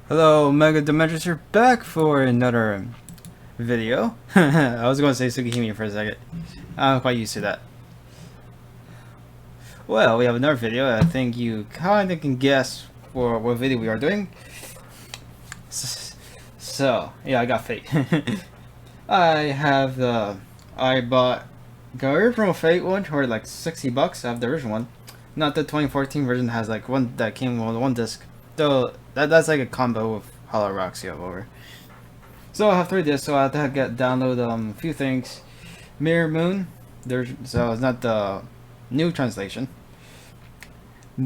Hello, Mega Dimensions here, back for another video. I was going to say Tsukihime for a second. I'm quite used to that. Well, we have another video. I think you kind of can guess for what video we are doing. So, yeah, I got Fate. I bought the original Fate one for like $60. I have the original one. Not the 2014 version, has like one that came with one disc. Though that's like a combo of Hollow Rocks you have over. So I have 3 discs, so I have to download a few things. Mirror Moon, so it's not the new translation.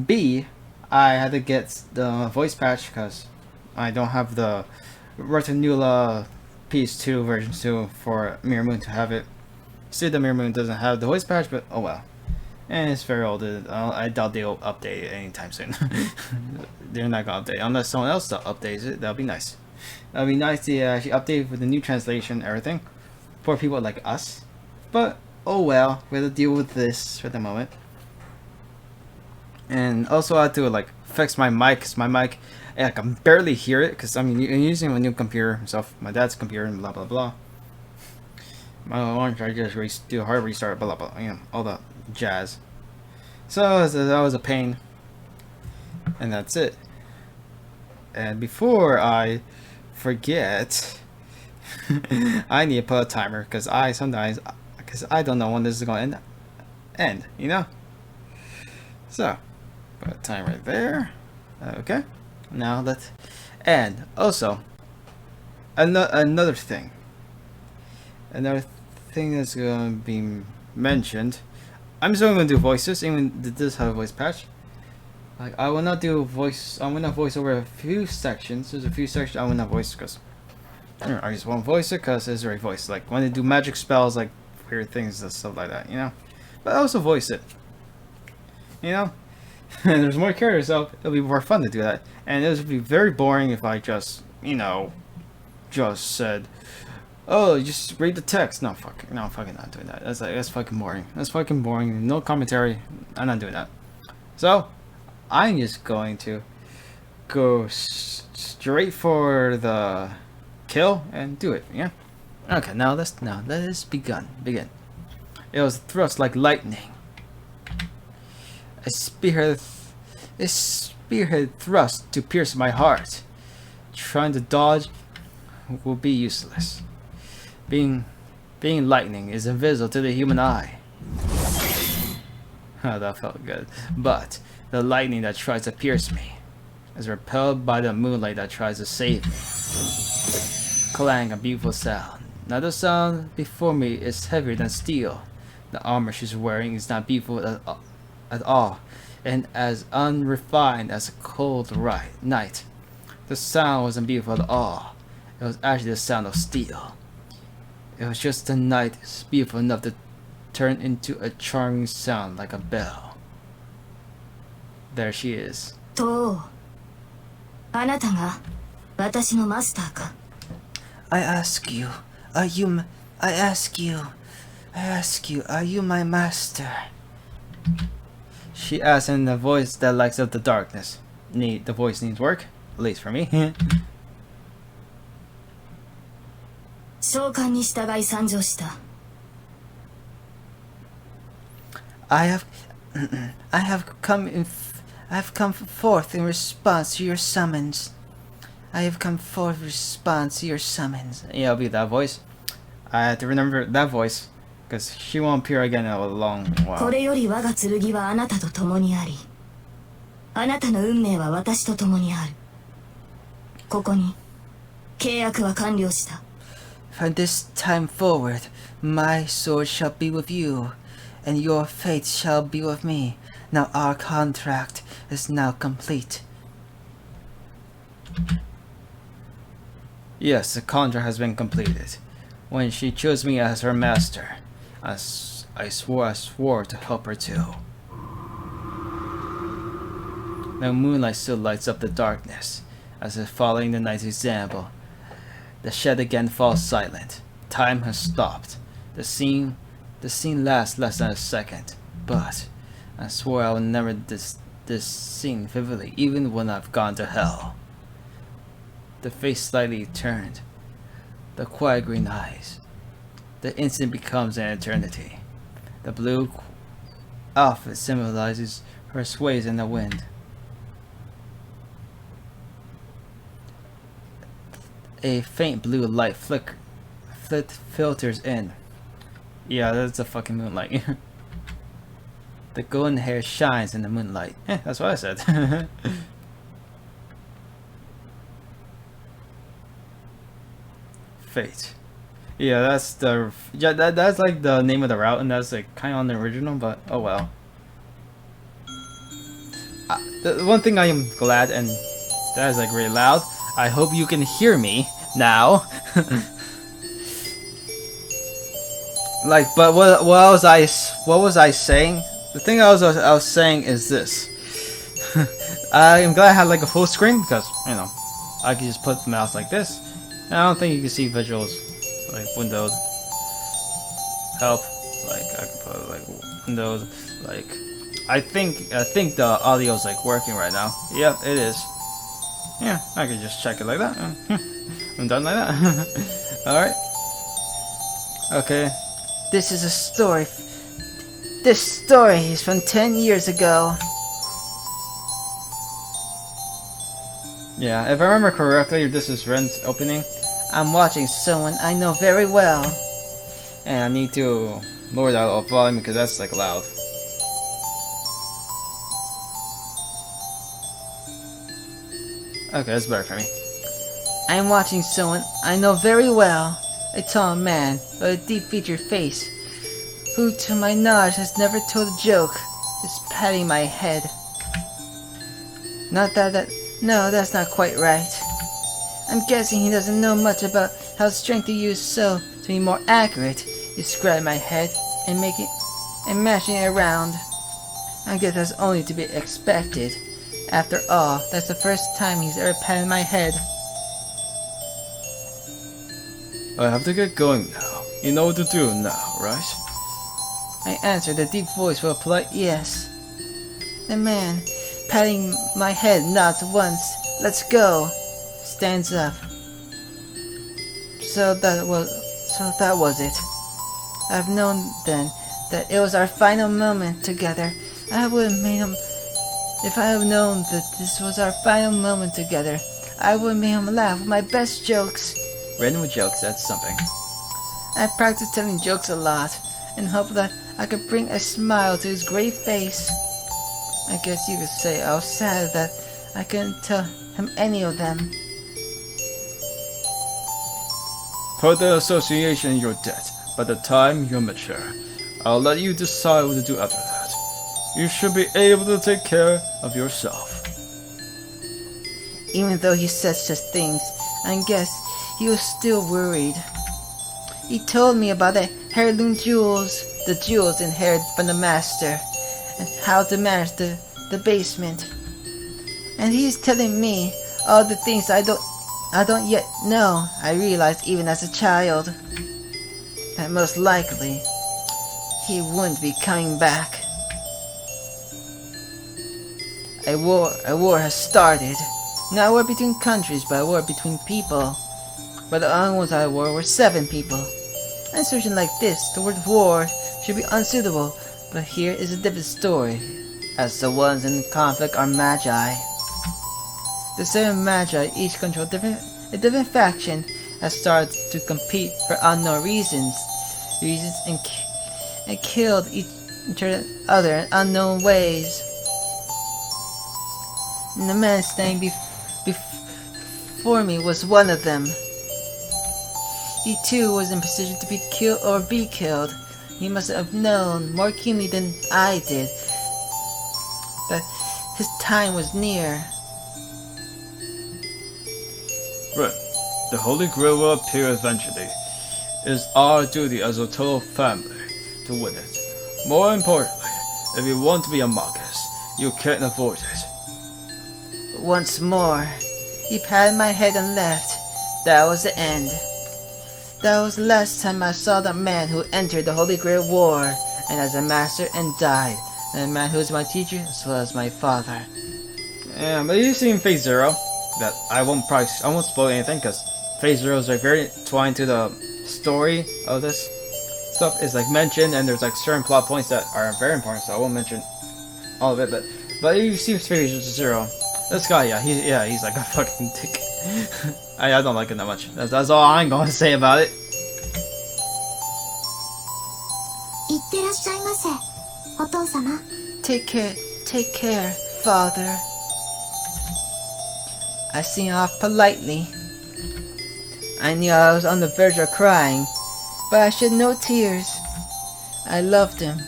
B, I had to get the voice patch because I don't have the Retinula PS2 version 2 for Mirror Moon to have it. See, the Mirror Moon doesn't have the voice patch, but oh well. And it's very old. I doubt they'll update it anytime soon. They're not gonna update unless someone else updates it. That'll be nice. That'll be nice to actually update with the new translation, everything, for people like us. But oh well, we have to deal with this for the moment. And also I have to like fix my mic, cause my mic, I can barely hear it, cause I'm using my new computer himself, my dad's computer, and blah blah blah. My one I just do a hard restart, blah blah, you know, all the jazz. So that was a pain, and that's it. And before I forget, I need to put a timer because I don't know when this is going to end, you know. So put a timer there. Okay, now let's. And also another thing that's going to be mentioned. I'm still going to do voices, even this have a voice patch. Like I will not do voice. I'm gonna voice over a few sections. There's a few sections I will not voice because I just won't voice it because it's already voiced. Like when they do magic spells, like weird things and stuff like that, you know. But I also voice it, you know. And there's more characters, so it'll be more fun to do that. And it would be very boring if I just, you know, just said, "Oh, just read the text." No, fucking not doing that. That's fucking boring. That's fucking boring. No commentary. I'm not doing that. So I'm just going to go straight for the kill and do it. Yeah. Okay. Now let us begin. It was thrust like lightning. A spearhead thrust to pierce my heart. Trying to dodge will be useless. Being lightning is invisible to the human eye. Oh, that felt good. But the lightning that tries to pierce me is repelled by the moonlight that tries to save me. Clang, a beautiful sound. Now the sound before me is heavier than steel. The armor she's wearing is not beautiful at all, and as unrefined as a cold night. The sound wasn't beautiful at all. It was actually the sound of steel. It was just the night is beautiful enough to turn into a charming sound like a bell. There she is. I ask you, are you my master? She asks in the voice that lights up the darkness. The voice needs work, at least for me. I have come forth in response to your summons. Yeah, I'll be that voice. I have to remember that voice, because she won't appear again in a long while. From this time forward, my sword shall be with you, and your fate shall be with me. Now our contract is now complete. Yes, the contract has been completed. When she chose me as her master, I swore to help her too. The moonlight still lights up the darkness, as if following the night's example. The shed again falls silent. Time has stopped. The scene lasts less than a second, but I swore I would never this scene vividly, even when I've gone to hell. The face slightly turned. The quiet green eyes. The instant becomes an eternity. The blue outfit symbolizes her sways in the wind. A faint blue light filters in. Yeah, that's a fucking moonlight. The golden hair shines in the moonlight. That's what I said. Fate. Yeah, that's like the name of the route, and that's like kind of on the original, but oh well. The one thing I am glad, and that is like really loud. I hope you can hear me now. Like, but what was I saying? The thing I was saying is this. I am glad I had like a full screen because I can just put the mouse like this. And I don't think you can see visuals like windowed. Help. Like I can put like windowed. Like I think the audio is like working right now. Yep, it is. Yeah, I can just check it like that. I'm done like that. All right. Okay. This is a story. This story is from 10 years ago. Yeah, if I remember correctly, this is Ren's opening. I'm watching someone I know very well. And I need to lower that volume because that's like loud. Okay, that's better for me. I'm watching someone I know very well. A tall man with a deep-featured face, who to my knowledge has never told a joke, is patting my head. No, that's not quite right. I'm guessing he doesn't know much about how strength to use, so to be more accurate, he's grabbing my head and mashing it around. I guess that's only to be expected. After all, that's the first time he's ever patted my head. I have to get going now. You know what to do now, right? I answered, the deep voice with a polite yes. The man, patting my head, nods once. Let's go. Stands up. So that was it. I've known then that it was our final moment together. I would have made him. If I had known that this was our final moment together, I would have made him laugh with my best jokes. Ren with jokes, that's something. I practiced telling jokes a lot, and hoped that I could bring a smile to his grave face. I guess you could say I was sad that I couldn't tell him any of them. For the association, you're dead. By the time you're mature, I'll let you decide what to do after that. You should be able to take care of yourself. Even though he said such things, I guess he was still worried. He told me about the heirloom jewels, the jewels inherited from the master, and how to manage the basement. And he's telling me all the things I don't yet know. I realized even as a child that most likely he wouldn't be coming back. A war has started. Not a war between countries, but a war between people. But the only ones at war were 7 people. In a situation like this, the word war should be unsuitable, but here is a different story, as the ones in conflict are magi. The 7 magi each control a different faction has started to compete for unknown reasons and killed each other in unknown ways. And the man standing before me was one of them. He too was in position to be killed or be killed. He must have known more keenly than I did that his time was near. Ren, the Holy Grail will appear eventually. It is our duty as a total family to win it. More importantly, if you want to be among us, you can't avoid it. Once more, he patted my head and left. That was the end. That was the last time I saw the man who entered the Holy Grail War, and as a master and died, and the man who was my teacher as well as my father. Yeah, but you've seen Phase Zero. that I won't spoil anything because phase zeros are very twined to the story of this stuff. Is like mentioned, and there's like certain plot points that are very important, so I won't mention all of it. But you see phase zero. This guy, he's like a fucking dick. I don't like him that much. That's all I'm gonna say about it. いってらっしゃいませ、お父様。 Take care, father. I seen off politely. I knew I was on the verge of crying, but I shed no tears. I loved him.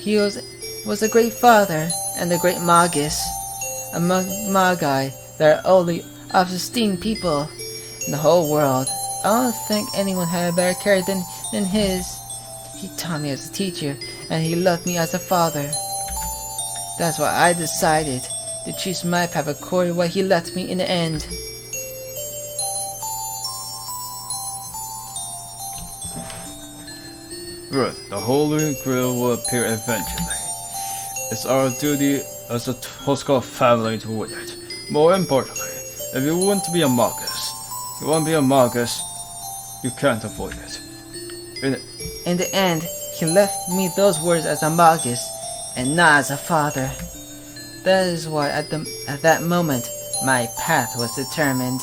He was a great father and a great magus. Among Magi, there are only obscene people in the whole world. I don't think anyone had a better character than his. He taught me as a teacher, and he loved me as a father. That's why I decided to choose my path according to what he left me in the end. Good. The Holy Grail will appear eventually. It's our duty as a Tosca family to win it. More importantly, if you want to be a Magus, you can't avoid it. In the end, he left me those words as a magus, and not as a father. That is why at that moment, my path was determined.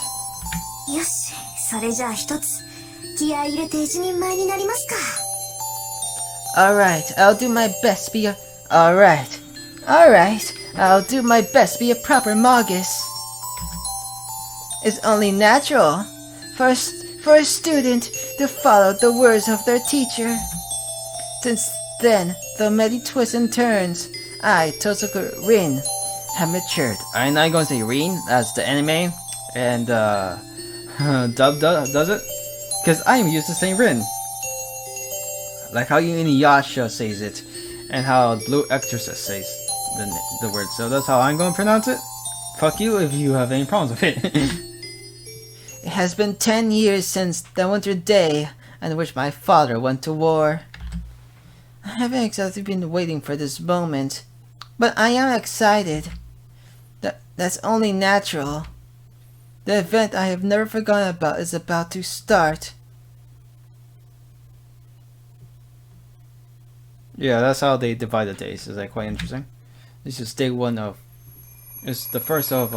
よし、それじゃあ一つ気合い入れて一人前になりますか。 Alright, I'll do my best to be a... Alright, I'll do my best to be a proper magus. It's only natural for a student to follow the words of their teacher. Since then, through many twists and turns, I, Tosoku Rin, have matured. I'm not going to say Rin, that's the anime, and Dub does it? Because I am used to saying Rin. Like how Inuyasha says it, and how Blue Exorcist says the word. So that's how I'm going to pronounce it. Fuck you if you have any problems with it. It has been 10 years since the winter day on which my father went to war. I haven't exactly been waiting for this moment, but I am excited. That's only natural. The event I have never forgotten about is about to start. Yeah, that's how they divide the days. Is that quite interesting? This is day one of... It's the first of,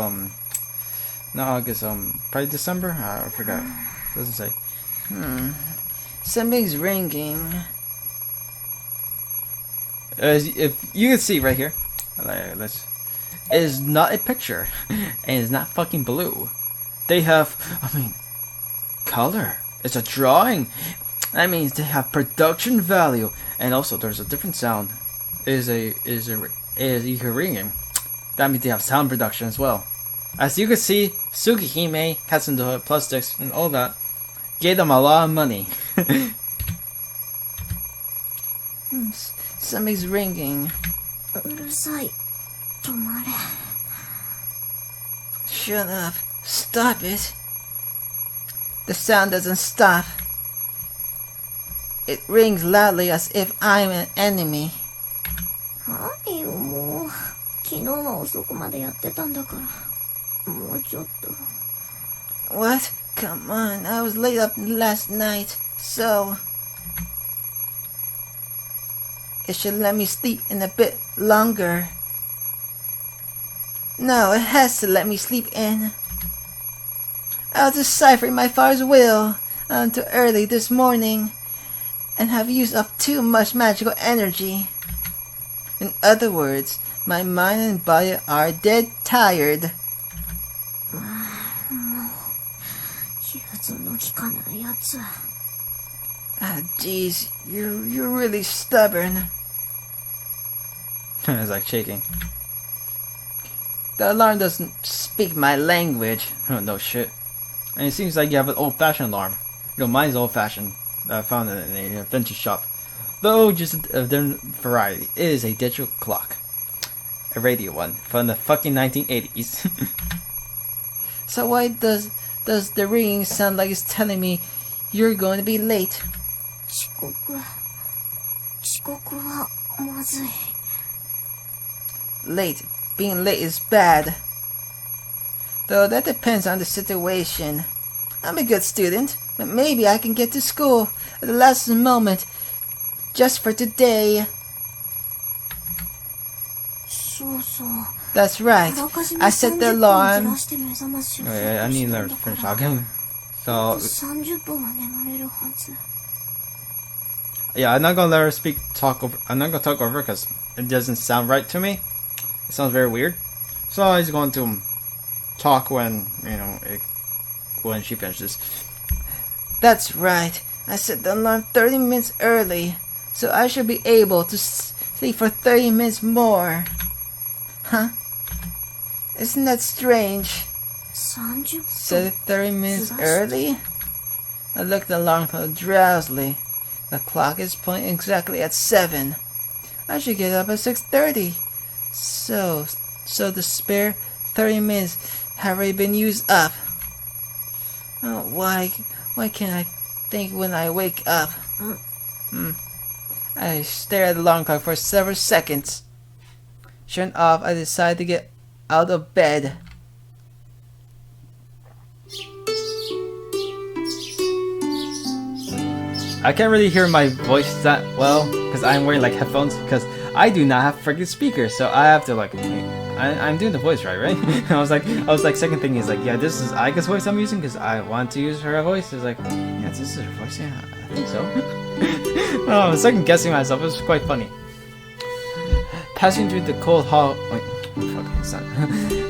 not August, probably December? I forgot. Doesn't say. Something's ringing. As if you can see right here, it is not a picture, and it's not fucking blue. They have, color. It's a drawing. That means they have production value, and also there's a different sound. Is you can ringing. That means they have sound production as well. As you can see, Tsukihime, Cats in the Hood, Plus Sticks, and all that gave them a lot of money. Something's ringing. うるさい。止まれ。 Shut up. Stop it. The sound doesn't stop. It rings loudly as if I'm an enemy. 何よもう。昨日は遅くまでやってたんだから。もうちょっと。 What? Come on, I was laid up last night, so... It should let me sleep in a bit longer. No, it has to let me sleep in. I was deciphering my father's will until early this morning and have used up too much magical energy. In other words, my mind and body are dead tired. 融通の利かないやつ。 Ah, jeez, you're really stubborn. It's like shaking. The alarm doesn't speak my language. Oh, no shit. And it seems like you have an old-fashioned alarm. You know, mine's old-fashioned. I found it in a vintage shop. Though just a different variety. It is a digital clock. A radio one from the fucking 1980s. So why does the ringing sound like it's telling me you're going to be late? 遅刻はまずい。 Late. Being late is bad. Though that depends on the situation. I'm a good student, but maybe I can get to school at the last moment just for today. そうそう。 That's right. あらかじめ I set the 30分ず alarm. らして目覚ましを Wait, I 設定 need した to んだか finish ら talking. So 30分は眠れるはず。 yeah, I'm not gonna let her talk over. I'm not gonna talk over because it doesn't sound right to me. It sounds very weird. So I'm just going to talk when when she finishes. That's right. I set the alarm 30 minutes early, so I should be able to sleep for 30 minutes more. Huh? Isn't that strange? 30 Set it 30 minutes ずらして early? I looked at the alarm clock drowsily. The clock is pointing exactly at 7. I should get up at 6:30. So the spare 30 minutes have already been used up. Oh, why can't I think when I wake up? I stare at the alarm clock for several seconds. Sure enough, I decide to get out of bed. I can't really hear my voice that well because I'm wearing like headphones because I do not have freaking speakers, so I have to like. I'm doing the voice right? I was like, second thing is like, yeah, this is Aika's voice I'm using because I want to use her voice. It's like, yeah, this is her voice. Yeah, I think so. Oh, I was second guessing myself. It was quite funny. Passing through the cold hall. Wait, fuck, it's not.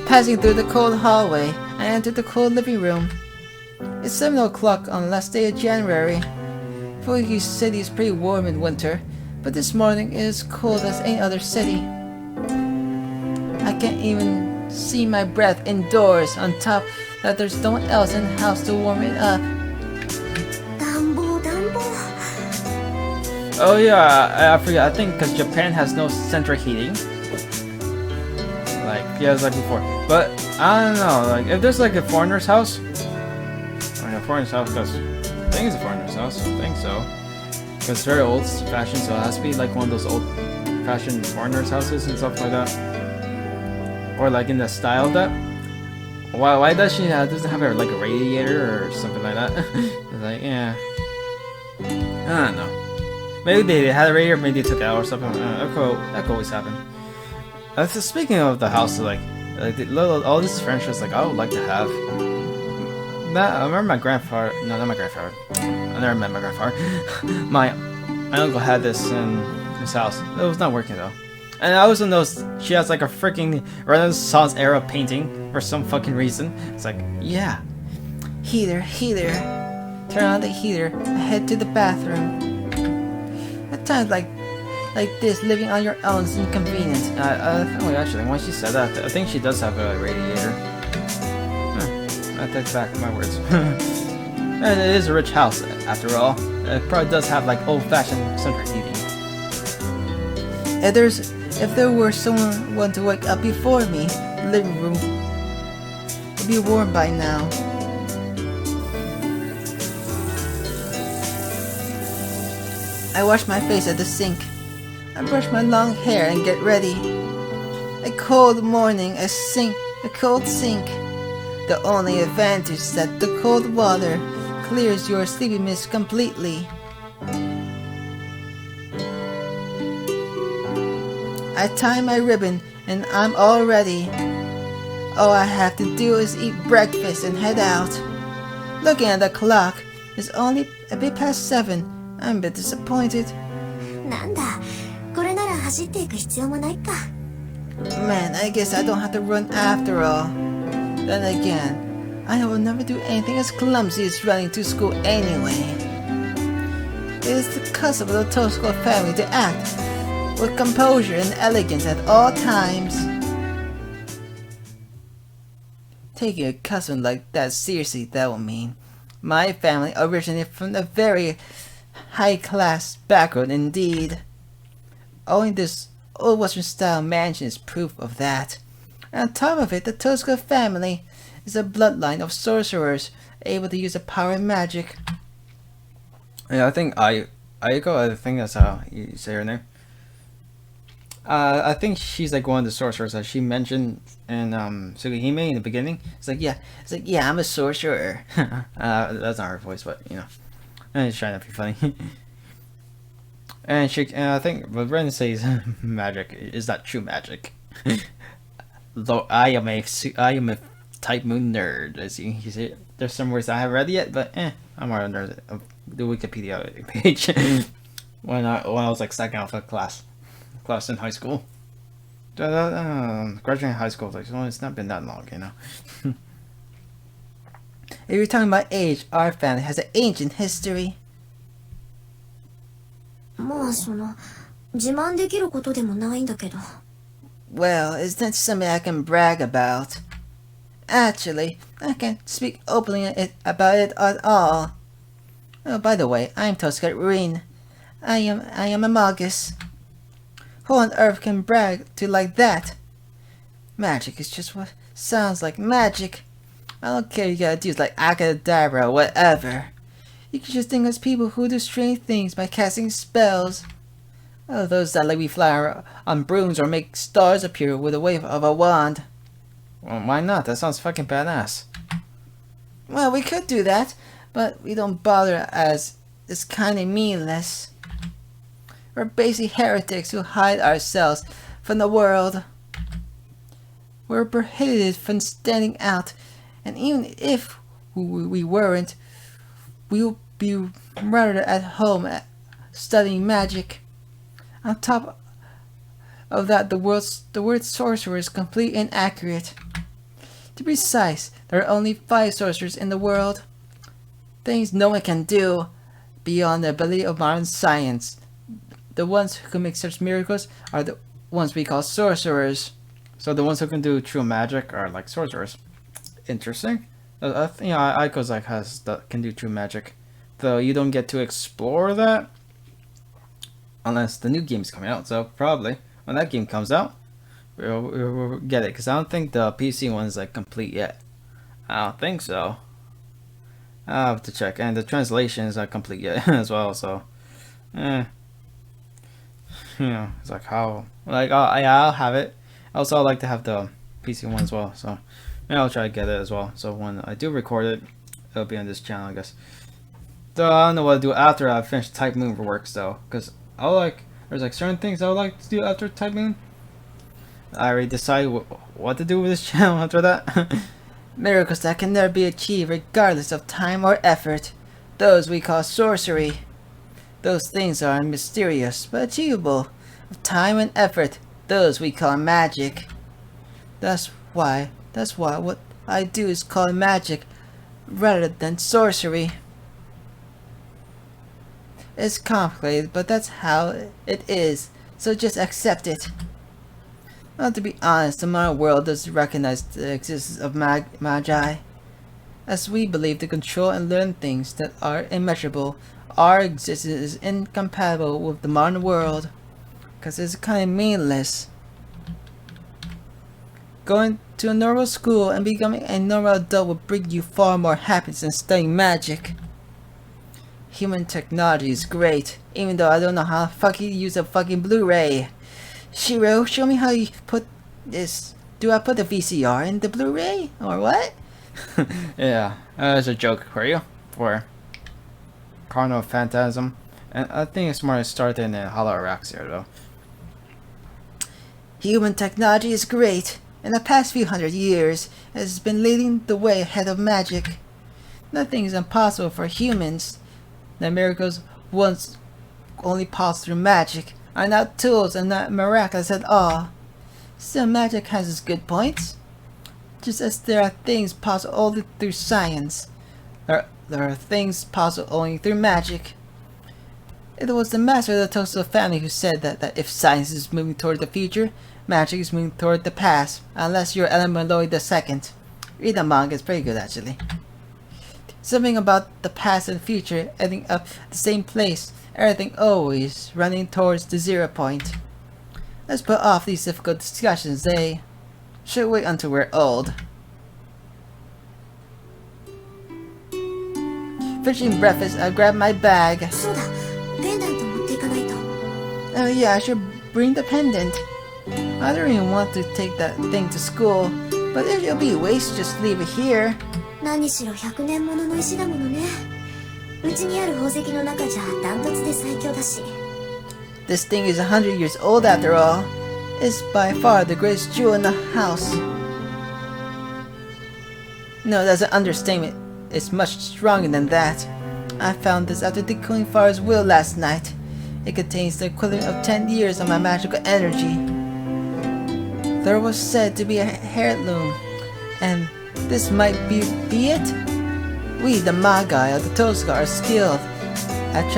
Passing through the cold hallway, I entered the cold living room. It's 7 o'clock on the last day of January. Fuji City is pretty warm in winter, but this morning it is cold as any other city. I can't even see my breath indoors. On top that there's no one else in the house to warm it up. 暖房暖房。 Oh yeah, I forgot. I think because Japan has no central heating. Like like before. But I don't know. Like if there's like a foreigner's house, or a foreigner's house, because I think it's a foreigner's house. I think so. Because it's very old fashioned, so it has to be like one of those old fashioned foreigners' houses and stuff like that. Or like in the style of that. Why does she doesn't have like a radiator or something like that? It's like, yeah, I don't know. Maybe they had a radiator, maybe they took it out or something. That could always happen. So speaking of the house, like all these furniture, like I would like to have. I remember my grandfather. No, not my grandfather. I never met my grandfather. my uncle had this in his house. It was not working though. And I also noticed she has like a freaking Renaissance era painting for some fucking reason. It's like, yeah. Heater. Turn on the heater. I head to the bathroom. At times like this, living on your own is inconvenient. Oh, actually, when she said that, I think she does have a radiator. I take back my words. And it is a rich house, after all. It probably does have like old-fashioned central heating. If there were someone to wake up before me, the living room would be warm by now. I wash my face at the sink. I brush my long hair and get ready. A cold morning, a cold sink. The only advantage is that the cold water clears your sleepiness completely. I tie my ribbon and I'm all ready. All I have to do is eat breakfast and head out. Looking at the clock, it's only a bit past 7. I'm a bit disappointed. なんだ、これなら走っていく必要もないか。 Man, I guess I don't have to run after all. Then again, I will never do anything as clumsy as running to school anyway. It is the custom of the Tosko family to act with composure and elegance at all times. Taking a custom like that seriously, that would mean my family originated from a very high-class background indeed. Owning this old Western-style mansion is proof of that. And on top of it, the Tosko family is a bloodline of sorcerers able to use the power of magic. Yeah, I think Aiko, I think that's how you say her name. I think she's like one of the sorcerers that she mentioned in Sugihime in the beginning. It's like, yeah, I'm a sorcerer. That's not her voice, but you know, and it's trying to be funny. And I think what Ren says magic is not true magic. Though I am a Type Moon nerd, as you see. There's some words I haven't read yet, but I'm more nerd of the Wikipedia page. when I was like second off a class in high school. Graduating high school, like, well, it's not been that long, you know. If you're talking about age, our family has an ancient history. まあ自慢できることでもないんだけど。 Well, it's not something I can brag about. Actually, I can't speak openly about it at all. Oh, by the way, I'm Tosca Rin. I am a magus. Who on earth can brag to like that? Magic is just what sounds like magic. I don't care you gotta do like Akadabra or whatever. You can just think as people who do strange things by casting spells. Oh, those that let me fly on brooms or make stars appear with a wave of a wand. Well, why not? That sounds fucking badass. Well, we could do that, but we don't bother as it's kinda meaningless. We're basically heretics who hide ourselves from the world. We're prohibited from standing out, and even if we weren't, we'll be rather at home studying magic. On top of that, the word sorcerer is completely inaccurate. To be precise, there are only 5 sorcerers in the world. Things no one can do beyond the ability of modern science. The ones who can make such miracles are the ones we call sorcerers. So the ones who can do true magic are like sorcerers. Interesting. You know, Aiko's like can do true magic, though you don't get to explore that unless the new game's coming out. So probably when that game comes out, we'll get it. Because I don't think the PC one is like complete yet. I don't think so. I'll have to check, and the translation is not complete yet as well. So, you know, it's like how I'll have it. Also, I'd like to have the PC one as well. So, maybe I'll try to get it as well. So when I do record it, it'll be on this channel, I guess. Though I don't know what to do after I finish Type Moon for works though, because there's like certain things I would like to do after Type Moon. I already decided what to do with this channel after that. Miracles that can never be achieved regardless of time or effort. Those we call sorcery. Those things are mysterious but achievable. Of time and effort. Those we call magic. That's why what I do is called magic rather than sorcery. It's complicated, but that's how it is. So just accept it. Well, to be honest, the modern world doesn't recognize the existence of magi. As we believe to control and learn things that are immeasurable, our existence is incompatible with the modern world. Because it's kind of meaningless. Going to a normal school and becoming a normal adult will bring you far more happiness than studying magic. Human technology is great, even though I don't know how to fucking use a fucking Blu-ray. Shiro, show me how you put this. Do I put the VCR in the Blu-ray? Or what? Yeah, that's a joke for you. For Carnival Phantasm. And I think it's more started in Hollow Araxia though. Human technology is great. In the past few hundred years, it has been leading the way ahead of magic. Nothing is impossible for humans. The miracles once only possible through magic are not tools and not miraculous at all. Still, magic has its good points. Just as there are things possible only through science, there are things possible only through magic. It was the master of the Toso family who said that if science is moving toward the future, magic is moving toward the past, unless you're Elemeloid II. Read the manga, it's pretty good actually. Something about the past and future ending up at the same place, everything always running towards the 0 point. Let's put off these difficult discussions, they should wait until we're old. Finishing breakfast, I grabbed my bag. そうだ、ペンダント持っていかないと。 Oh yeah, I should bring the pendant. I don't even want to take that thing to school, but it'll be a waste just to leave it here. 何しろ100年ものの石だものね。うちにある宝石の中じゃダントツで最強だし。This thing is 100 years old after all. It's by far the greatest jewel in the house. No, that's an understatement. It's much stronger than that. I found this after decoding Far's will last night. It contains the equivalent of 10 years of my magical energy. There was said to be a heirloom, and this might be it? We, the Magi of the Tosca, are skilled at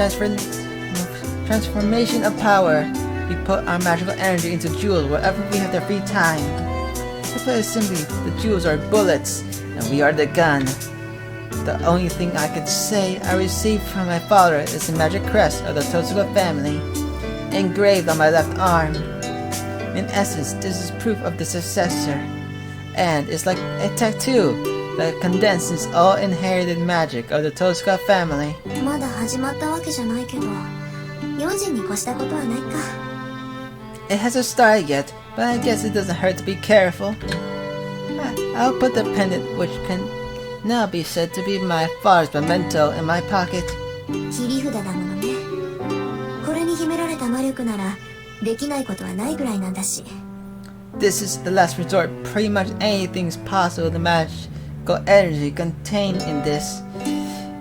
transformation of power. We put our magical energy into jewels wherever we have the free time. To put it simply, the jewels are bullets, and we are the gun. The only thing I could say I received from my father is the magic crest of the Tosca family, engraved on my left arm. In essence, this is proof of the successor, and it's like a tattoo that condenses all inherited magic of the Tosca family. まだ始まったわけじゃないけど、用心に越したことはないか。It hasn't started yet, but I guess it doesn't hurt to be careful. I'll put the pendant, which can now be said to be my father's memento, in my pocket. 切り札だものね。これに秘められた魔力ならできないことはないぐらいなんだし。This is the last resort. Pretty much anything's possible. The magical energy contained in this.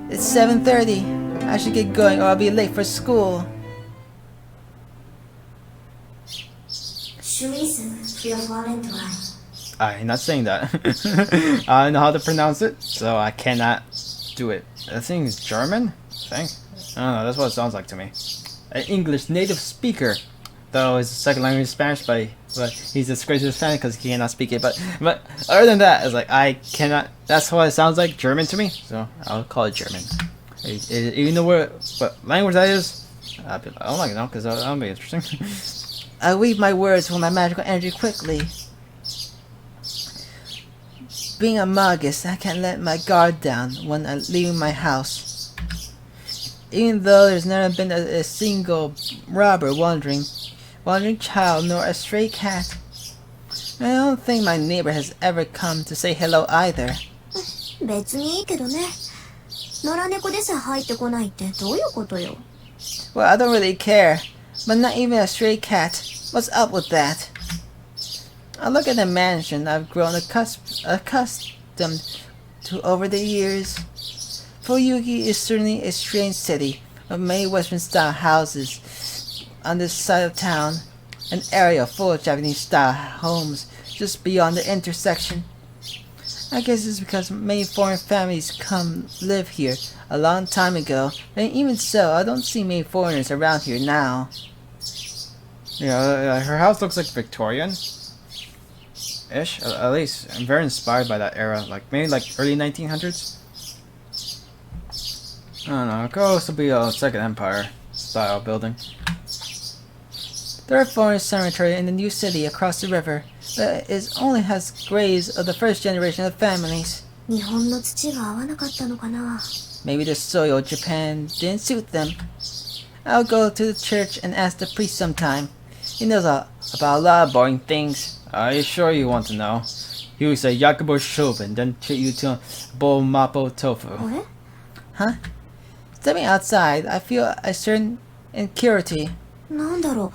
It's 7:30. I should get going or I'll be late for school. シュミス・フィアファレントライ。I'm not saying that. I don't know how to pronounce it, so I cannot do it. I think it's German? I think. I don't know, that's what it sounds like to me. An English native speaker. Though his second language is Spanish, but he's disgraced to Spanish because he cannot speak it. But other than that, it's like I cannot. That's what it sounds like German to me. So I'll call it German. Even though what language that is, I'll be like, oh my god, because that'll be interesting. I weave my words with my magical energy quickly. Being a magus, I can't let my guard down when I leave my house. Even though there's never been a single robber wandering child nor a stray cat. I don't think my neighbor has ever come to say hello either. 別にいいけどね。野良猫でさえ入ってこないってどういうことよ。 Well, I don't really care, but not even a stray cat. What's up with that? I look at the mansion I've grown accustomed to over the years. Fuyuki is certainly a strange city, with many Western-style houses on this side of town, an area full of Japanese-style homes just beyond the intersection. I guess it's because many foreign families come live here a long time ago, and even so, I don't see many foreigners around here now. Yeah, her house looks like Victorian-ish, at least. I'm very inspired by that era, like maybe like early 1900s. I don't know, it could also be a Second Empire style building. There are foreign cemetery in the new city across the river, but it only has graves of the first generation of families. 日本の土が合わなかったのかな。 Maybe the soil of Japan didn't suit them. I'll go to the church and ask the priest sometime. He knows about a lot of boring things. Are you sure you want to know? He would say Yakubo Shoben, then treat you to a bowl of mapo tofu. あれ Huh? Stepping outside, I feel a certain insecurity. なんだろ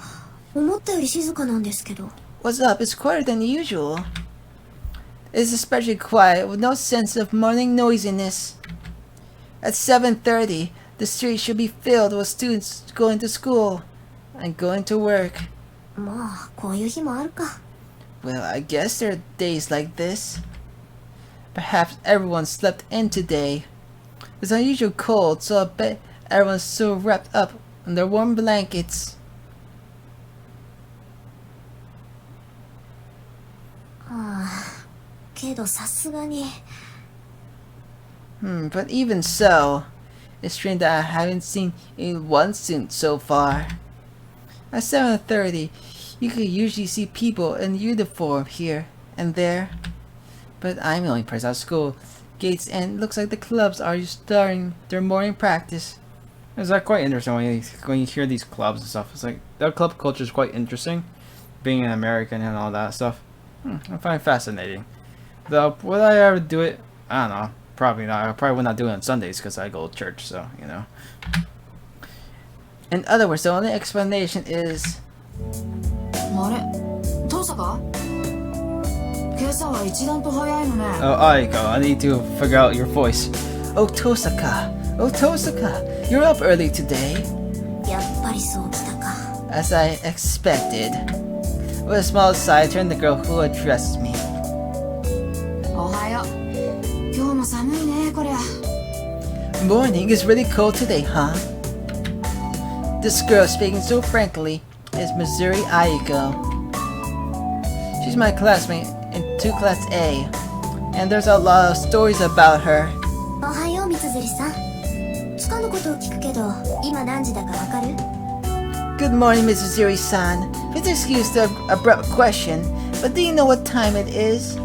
う。思ったより静かなんですけど。 What's up? It's quieter than usual. It's especially quiet, with no sense of morning noisiness. At 7:30, the street should be filled with students going to school and going to work. まあ、こういう日もあるか。 Well, I guess there are days like this. Perhaps everyone slept in today. It's unusually cold, so I bet everyone's so wrapped up in their warm blankets. はあ、けどさすがに。But even so, it's strange that I haven't seen anyone since so far. At 7:30, you could usually see people in uniform here and there. But I'm the only person at school gates, and it looks like the clubs are starting their morning practice. It's like quite interesting when you hear these clubs and stuff. It's like that club culture is quite interesting. being an American and all that stuff. I find it fascinating. Though, would I ever do it? I don't know. Probably not. I probably would not do it on Sundays because I go to church, so, you know. In other words, the only explanation is... あれ遠坂今朝は一段と早いのね Oh, Aiko, I need to figure out your voice. Oh, Tosaka. Oh, Tosaka. You're up early today. やっぱりそうきたか。 As I expected. With a small sigh, I turned to the girl who addressed me. おはよう今日も寒いねこりゃ Morning is really cold today, huh? This girl speaking so frankly is Missouri Aiko. She's my classmate in 2 Class A, and there's a lot of stories about her. おはよう、みつづりさん。つかぬことを聞くけど、今何時だかわかる？ Good morning, Mrs. Zuri-san. Please excuse the abrupt question, but do you know what time it is?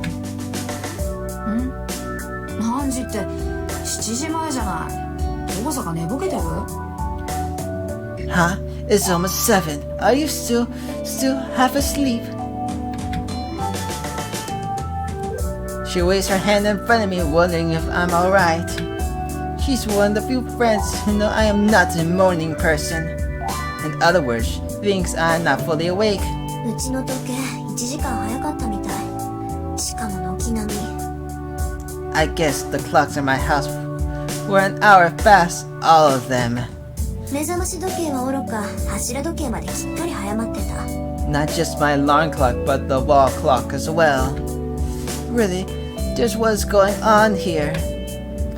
何時って7時前じゃない大阪寝ぼけてる Huh? It's almost 7. Are you still half asleep? She waves her hand in front of me, wondering if I'm alright. She's one of the few friends who know I am not a morning person. In other words, thinks I'm not fully awake. うちの時計1時間早かったみたい。しかも軒並み。I guess the clocks in my house were an hour fast, all of them. 目覚まし時計はおろか、柱時計まできっかり早まってた。 Not just my alarm clock, but the wall clock as well. Really, just what's going on here?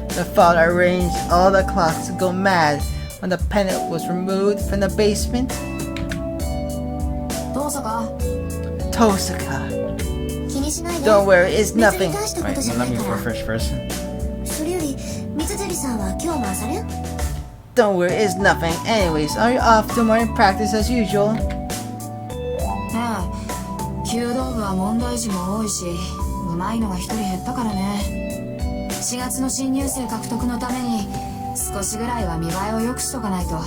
The father arranged all the clocks to go mad when the pennant was removed from the basement. 遠坂 Tosaka. 気にしないで。 Don't worry, it's 別に nothing. 大したこ Wait, とじゃ let ない me から refresh first. それよりみつづりさんは今日も朝練？ Don't worry, it's nothing. Anyways, are you off to morning practice as usual? ねえ弓道部は問題児も多いしうまいのが一人減ったからね4月の新入生獲得のために少しぐらいは見栄えを良くしとかないと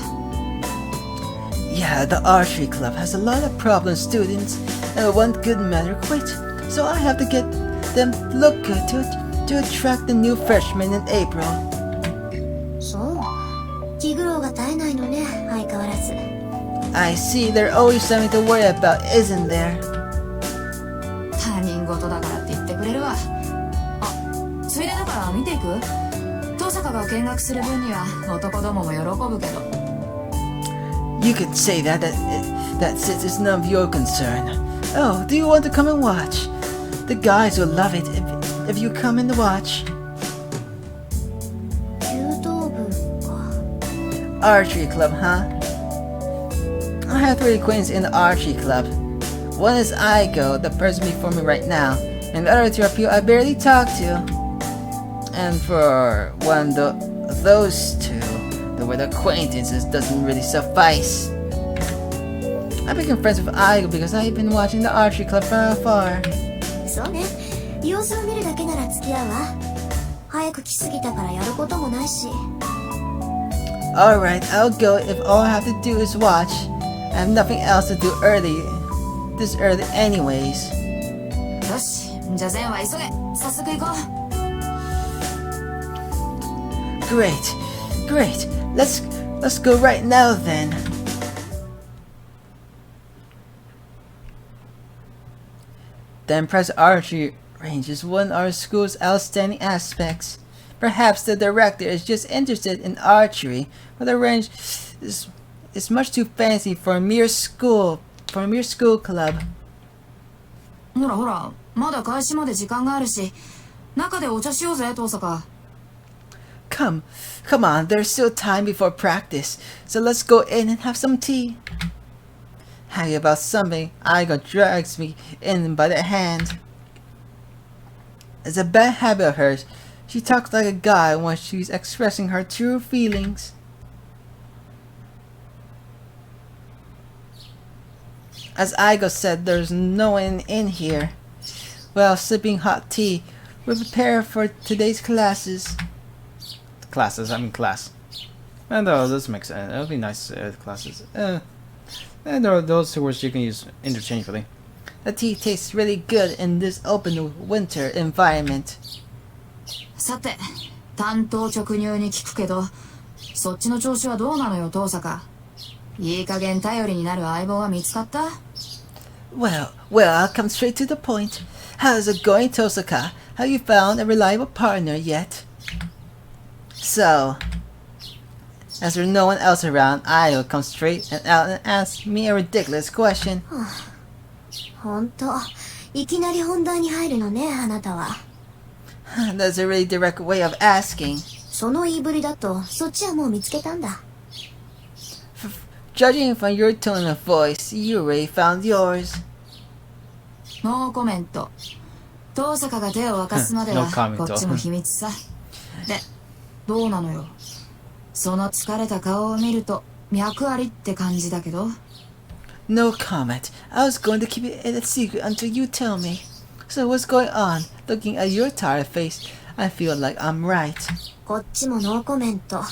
Yeah, the archery club has a lot of problem students, and one good matter quit. So I have to get them look good to attract the new freshmen in April. そう。気苦労が絶えないのね、相変わらず。 I see, there's always something to worry about, isn't there? 他人事だからって言ってくれるわあついでだから見ていく遠坂が見学する分には男どもも喜ぶけど You could say that since it's none of your concern. Oh, do you want to come and watch? The guys will love it if you come and watch. 弓道部か。 Archery club, huh? I have 3 acquaintances in the archery club. One is Aiko, the person before me right now, and the other 2 are people I barely talk to. And for one of those 2, the word acquaintances doesn't really suffice. I became friends with Aiko because I've been watching the archery club from afar. そうね。様子を見るだけなら付き合うわ。早く来すぎたからやることもないし。 Alright, I'll go if all I have to do is watch. I have nothing else to do this early anyways. よしじゃあ善は急げ早速行こう Great. Let's go right now then. The impressive archery range is one of our school's outstanding aspects. Perhaps the director is just interested in archery, but the range is much too fancy for a mere school club. ほらほらまだ開始まで時間があるし中でお茶しようぜ遠坂 Come on, there's still time before practice, so let's go in and have some tea. Happy about something, Aigo drags me in by the hand. It's a bad habit of hers. She talks like a guy when she's expressing her true feelings. As Aigo said, there's no one in here. While sipping hot tea, we prepare for today's classes. Class. And this makes sense. It would be nice classes. And there are those two words you can use interchangeably. The tea tastes really good in this open winter environment. さて、単刀直入に聞くけど、そっちの調子はどうなのよ、遠坂。いい加減頼りになる相棒は見つかった？ Well, I'll come straight to the point. How's it going, Tosaka? Have you found a reliable partner yet? So, as there's no one else around, I'll come straight and out and ask me a ridiculous question. ほんと、いきなり本題に入るのね、あなたは。That's a really direct way of asking. その言いぶりだと、そっちはもう見つけたんだ。Judging from your tone of voice, you already found yours. ノーコメント。遠坂が手を沸かすまではノーコメントこっちも秘密さ。で、どうなのよ。その疲れた顔を見ると脈ありって感じだけど。No comment. I was going to keep it a secret until you tell me. So what's going on? Looking at your tired face, I feel like I'm right. こっちもノーコメント。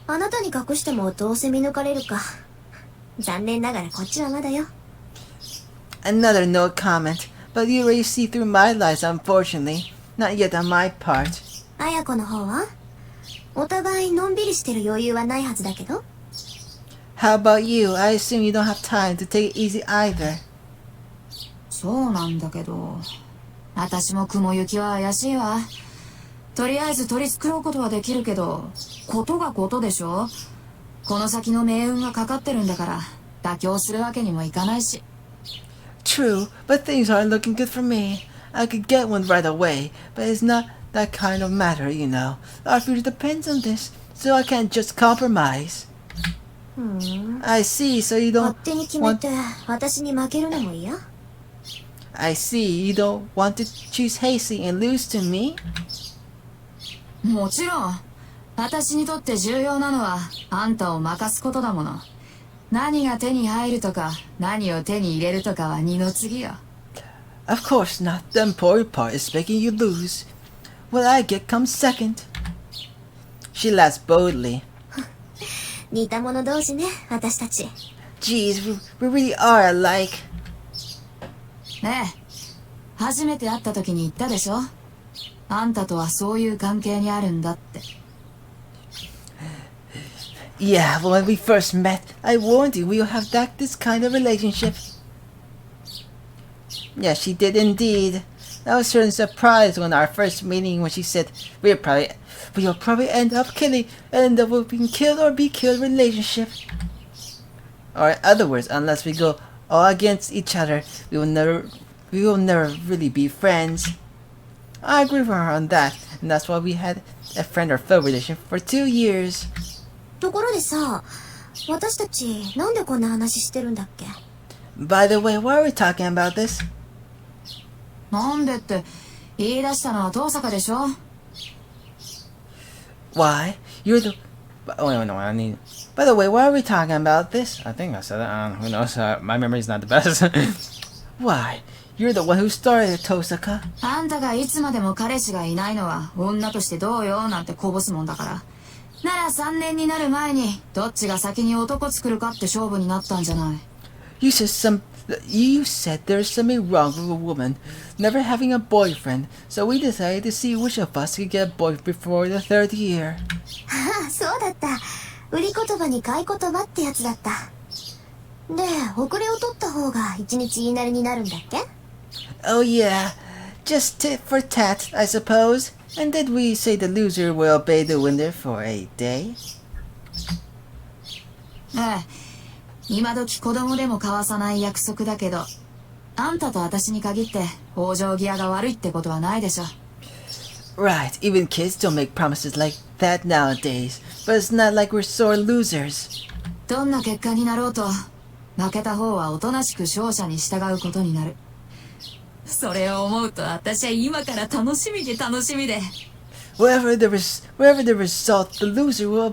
あなたに隠してもどうせ見抜かれるか。残念ながらこっちはまだよ。Another no comment. But you already see through my lies, unfortunately. Not yet on my part. 綾子の方はお互いのんびりしてる余裕はないはずだけど。How about you? I assume you don't have time to take it easy either. そうなんだけど。私も雲行きは怪しいわ。とりあえず取り繕うことはできるけど、ことがことでしょ。この先の命運がかかってるんだから、妥協するわけにもいかないし。True, but things aren't looking good for me. I could get one right away, but it's not that kind of matter, you know. Our future depends on this, so I can't just compromise. I see, so you 勝 don't 手に決め want... て私に負けるのも嫌。 I see, you don't want to choose hasty and lose to me? もちろん。私にとって重要なのは、あんたを任すことだもの。何が手に入るとか、何を手に入れるとかは二の次よ。Of course not. The important part is making you lose. What I get comes second. She laughs boldly. 似た者同士ね、私たち。 Geez, we really are alike. ねえ、初めて会った時に言ったでしょ。あんたとはそういう関係にあるんだって。Yeah, well, when we first met, I warned you we'll have this kind of relationship. Yeah, she did indeed. I was certainly surprised when our first meeting when she said we'll probably end up being killed or be killed relationship. Or in other words, unless we go all against each other, we will never really be friends. I agree with her on that, and that's why we had a friend or foe relationship for 2 years. ところでさ、私たちなんでこんな話してるんだっけ？ By the way, why are we talking about this? なんでって言い出したのは遠坂でしょ。 Why? You're the... Oh, no, I need... By the way, why are we talking about this? I think I said that. Who knows? My memory's not the best. Why? You're the one who started it, Tosaka. あんたがいつまでも彼氏がいないのは女としてどうよなんてこぼすもんだから。なら3年になる前にどっちが先に男作るかって勝負になったんじゃない。You said there's something wrong with a woman never having a boyfriend, so we decided to see which of us could get a boyfriend before the 3rd year. ああ、そうだった。売り言葉に買い言葉ってやつだった。で、遅れを取った方が一日言いなりになるんだっけ？ Oh yeah, just tit for tat, I suppose. And did we say the loser will obey the winner for a day? ええ、今時子供でも交わさない約束だけど、あんたと私に限って往生際が悪いってことはないでしょ。 Right, even kids don't make promises like that nowadays. But it's not like we're sore losers. どんな結果になろうと、負けた方はおとなしく勝者に従うことになる。それを思うと私は今から楽しみで。Wherever the result, the loser will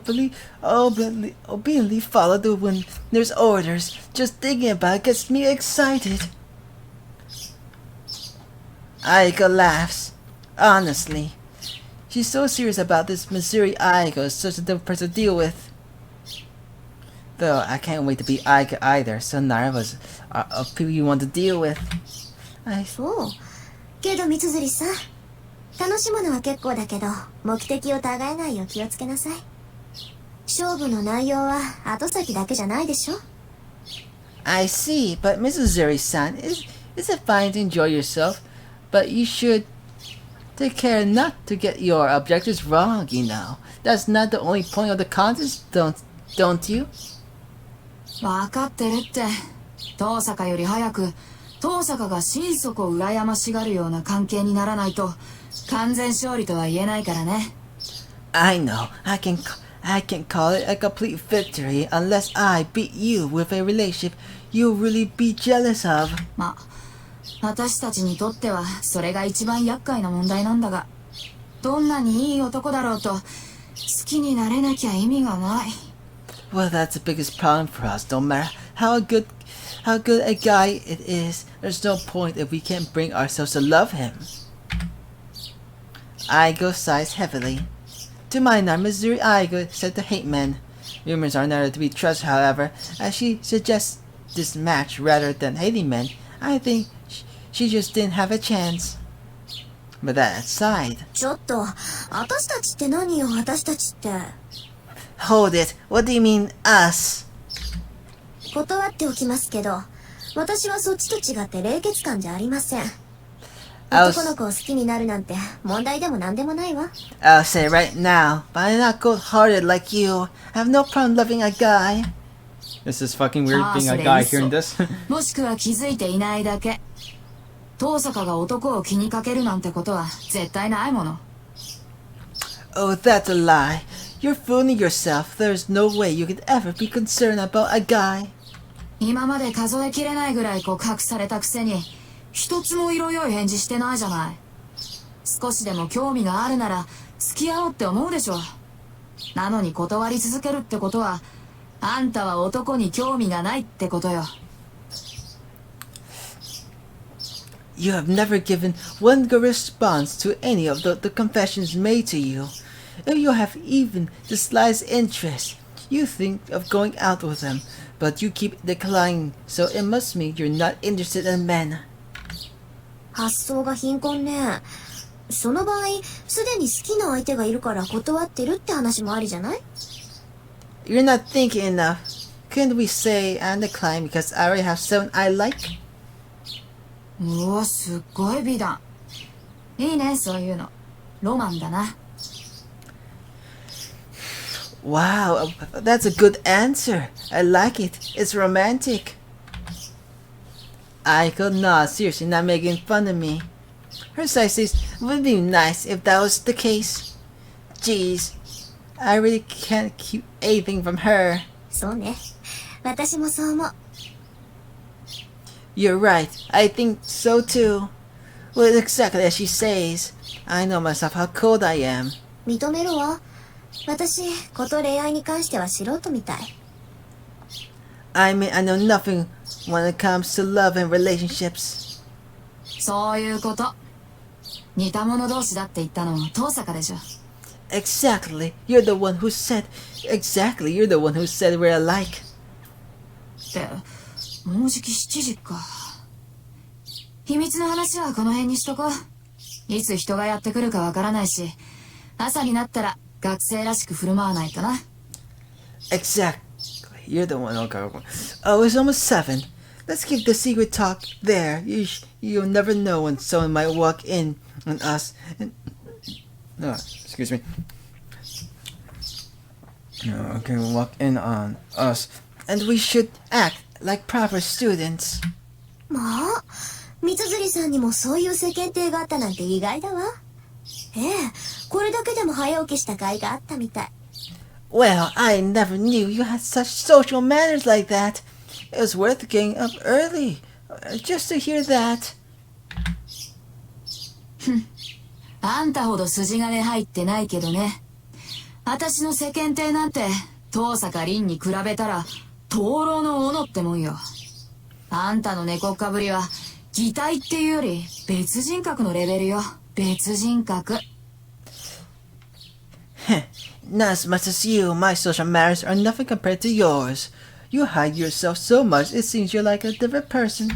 obediently follow the winner's orders. Just thinking about it gets me excited. Aiko laughs. Honestly, she's so serious about this Missouri Aiko is such a difficult person to deal with. Though I can't wait to be Aika either, so neither of us are of people you want to deal with. そう。けど三辻さん、楽しむのは結構だけど、目的を違えないよう気をつけなさい。勝負の内容は後先だけじゃないでしょ。I see, but Mrs. Zuri-san, it's fine to enjoy yourself, but you should take care not to get your objectives wrong, you know. That's not the only point of the contest, don't you? わかってるって。遠坂より早く遠坂が心底羨ましがるような関係にならないと完全勝利とは言えないからね。I know. I can call it a complete victory unless I beat you with a relationship you'll really be jealous of. まあ、私たちにとってはそれが一番厄介な問題なんだが、どんなにいい男だろうと好きになれなきゃ意味がない。Well, that's the biggest problem for us. No matter how good a guy it is, there's no point if we can't bring ourselves to love him. Aigo sighs heavily. To my knowledge, Missouri Aigo said to hate men. Rumors are never to be trusted, however, as she suggests this match rather than hating men. I think she just didn't have a chance. But that aside... ちょっと、私たちって何よ、私たちって。Hold it. What do you mean, us? 断っておきますけど、私はそっちと違って冷血感じゃありません。男の子を好きになるなんて問題でも何でもないわ。I'll say right now, but I'm not cold-hearted like you. I have no problem loving a guy. This is fucking weird being a guy hearing this. もしくは気づいていないだけ。遠坂が男を気にかけるなんてことは絶対ないもの。Oh, that's a lie. You're fooling yourself. There's no way you could ever be concerned about a guy. 今まで数えきれないぐらい告白されたくせに一つも色良い返事してないじゃない。少しでも興味があるなら付き合おうって思うでしょ。なのに断り続けるってことはあんたは男に興味がないってことよ。You have never given one good response to any of the confessions made to you. If you have even the slightest interest, you think of going out with them, but you keep declining, so it must mean you're not interested in men. 発想が貧困ね。その場合、すでに好きな相手がいるから断ってるって話もありじゃない？ You're not thinking enough. Couldn't we say I'm declining because I already have someone I like? うわ、すっごい美談。いいね、そういうの。ロマンだな。Wow, that's a good answer. I like it. It's romantic. Aiko nods, seriously not making fun of me. Her side says, it would be nice if that was the case. Jeez, I really can't keep anything from her. そうね。私もそう思う。You're right, I think so too. Well, exactly as she says. I know myself how cold I am. 認めるわ。私、こと恋愛に関しては素人みたい。I mean, I know nothing when it comes to love and relationships. そういうこと。似た者同士だって言ったの遠坂でしょ。Exactly. You're the one who said we're alike. ってもうじき7時か。秘密の話はこの辺にしとこう。いつ人がやってくるかわからないし、朝になったら学生らしく振る舞わないとな。Exactly. You're the one. Okay. Oh, it's almost 7. Let's keep the secret talk there. You'll never know when someone might walk in on us. Excuse me. Okay, walk in on us. And we should act like proper students. まあ、三辻さんにもそういう世間体があったなんて意外だわ。ええ、これだけでも早起きした甲斐があったみたい。Well, I never knew you had such social manners like that. It was worth getting up early, just to hear that. あんたほど筋金入ってないけどね。私の世間体なんて遠坂凛に比べたら灯籠の斧ってもんよ。あんたの猫っかぶりは擬態っていうより別人格のレベルよ。別人格。Not as much as you. My social manners are nothing compared to yours. You hide yourself so much it seems you're like a different person.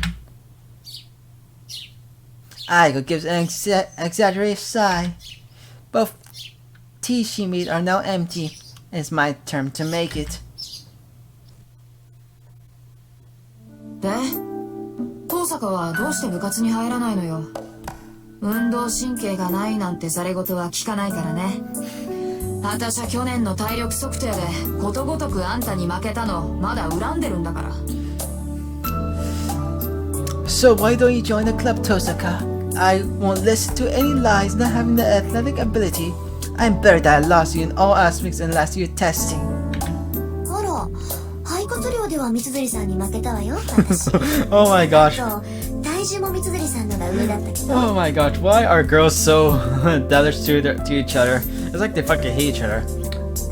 Aiko gives an exaggerated sigh. Both teeth she made are now empty. It's my turn to make it. で、高坂はどうして部活に入らないのよ。運動神経がないなんてざれ言は聞かないからね。私は去年の体力測定でことごとくあんたに負けたのまだ恨んでるんだから。So why don't you join the club, Tosaka? I won't listen to any lies not having the athletic ability. I'm better that I lost you in all aspects in last year testing. あら、肺活量では三辻さんに負けたわよ、私。Oh my gosh. 体重も三辻さんのが上だったけど。Oh my gosh, why are girls so devilish to each other? It's like they fucking hate each other.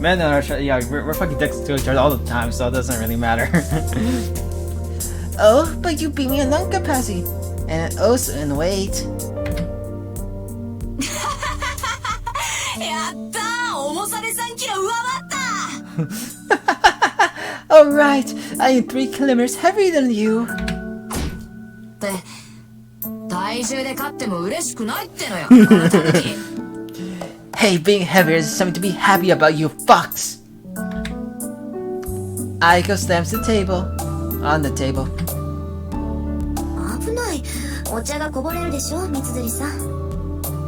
Men are, yeah, we're fucking dicks to each other all the time, so it doesn't really matter. Oh, but you beat me in lung capacity. And also in weight. やったー、重さで3キロ上回った Alright, I am 3 kilometers heavier than you. って体重で勝っても嬉しくないってのよ、あなたたち。Hey, being heavier is something to be happy about, you fox. Aiko slams the table. On the table. 危ない。お茶がこぼれるでしょ、三辻さん。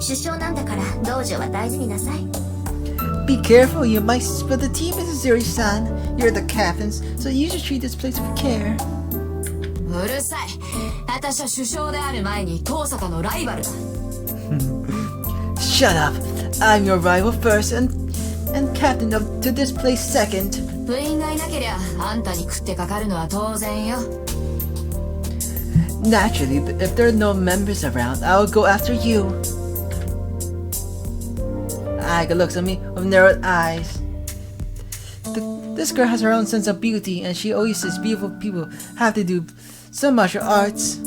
首相なんだから道場は大事になさい。Be careful, you might spill the tea, Mrs. Zuri-san. You're the captains, so you should treat this place with care. うるさい。私は首相である前に遠坂のライバルだ。Shut up. I'm your rival first and captain of to this place second. 部員がいなけりゃあんたに食ってかかるのは当然よ。Naturally, if there are no members around, I'll go after you. Aika looks at me with narrowed eyes. This girl has her own sense of beauty, and she always says beautiful people have to do some martial arts.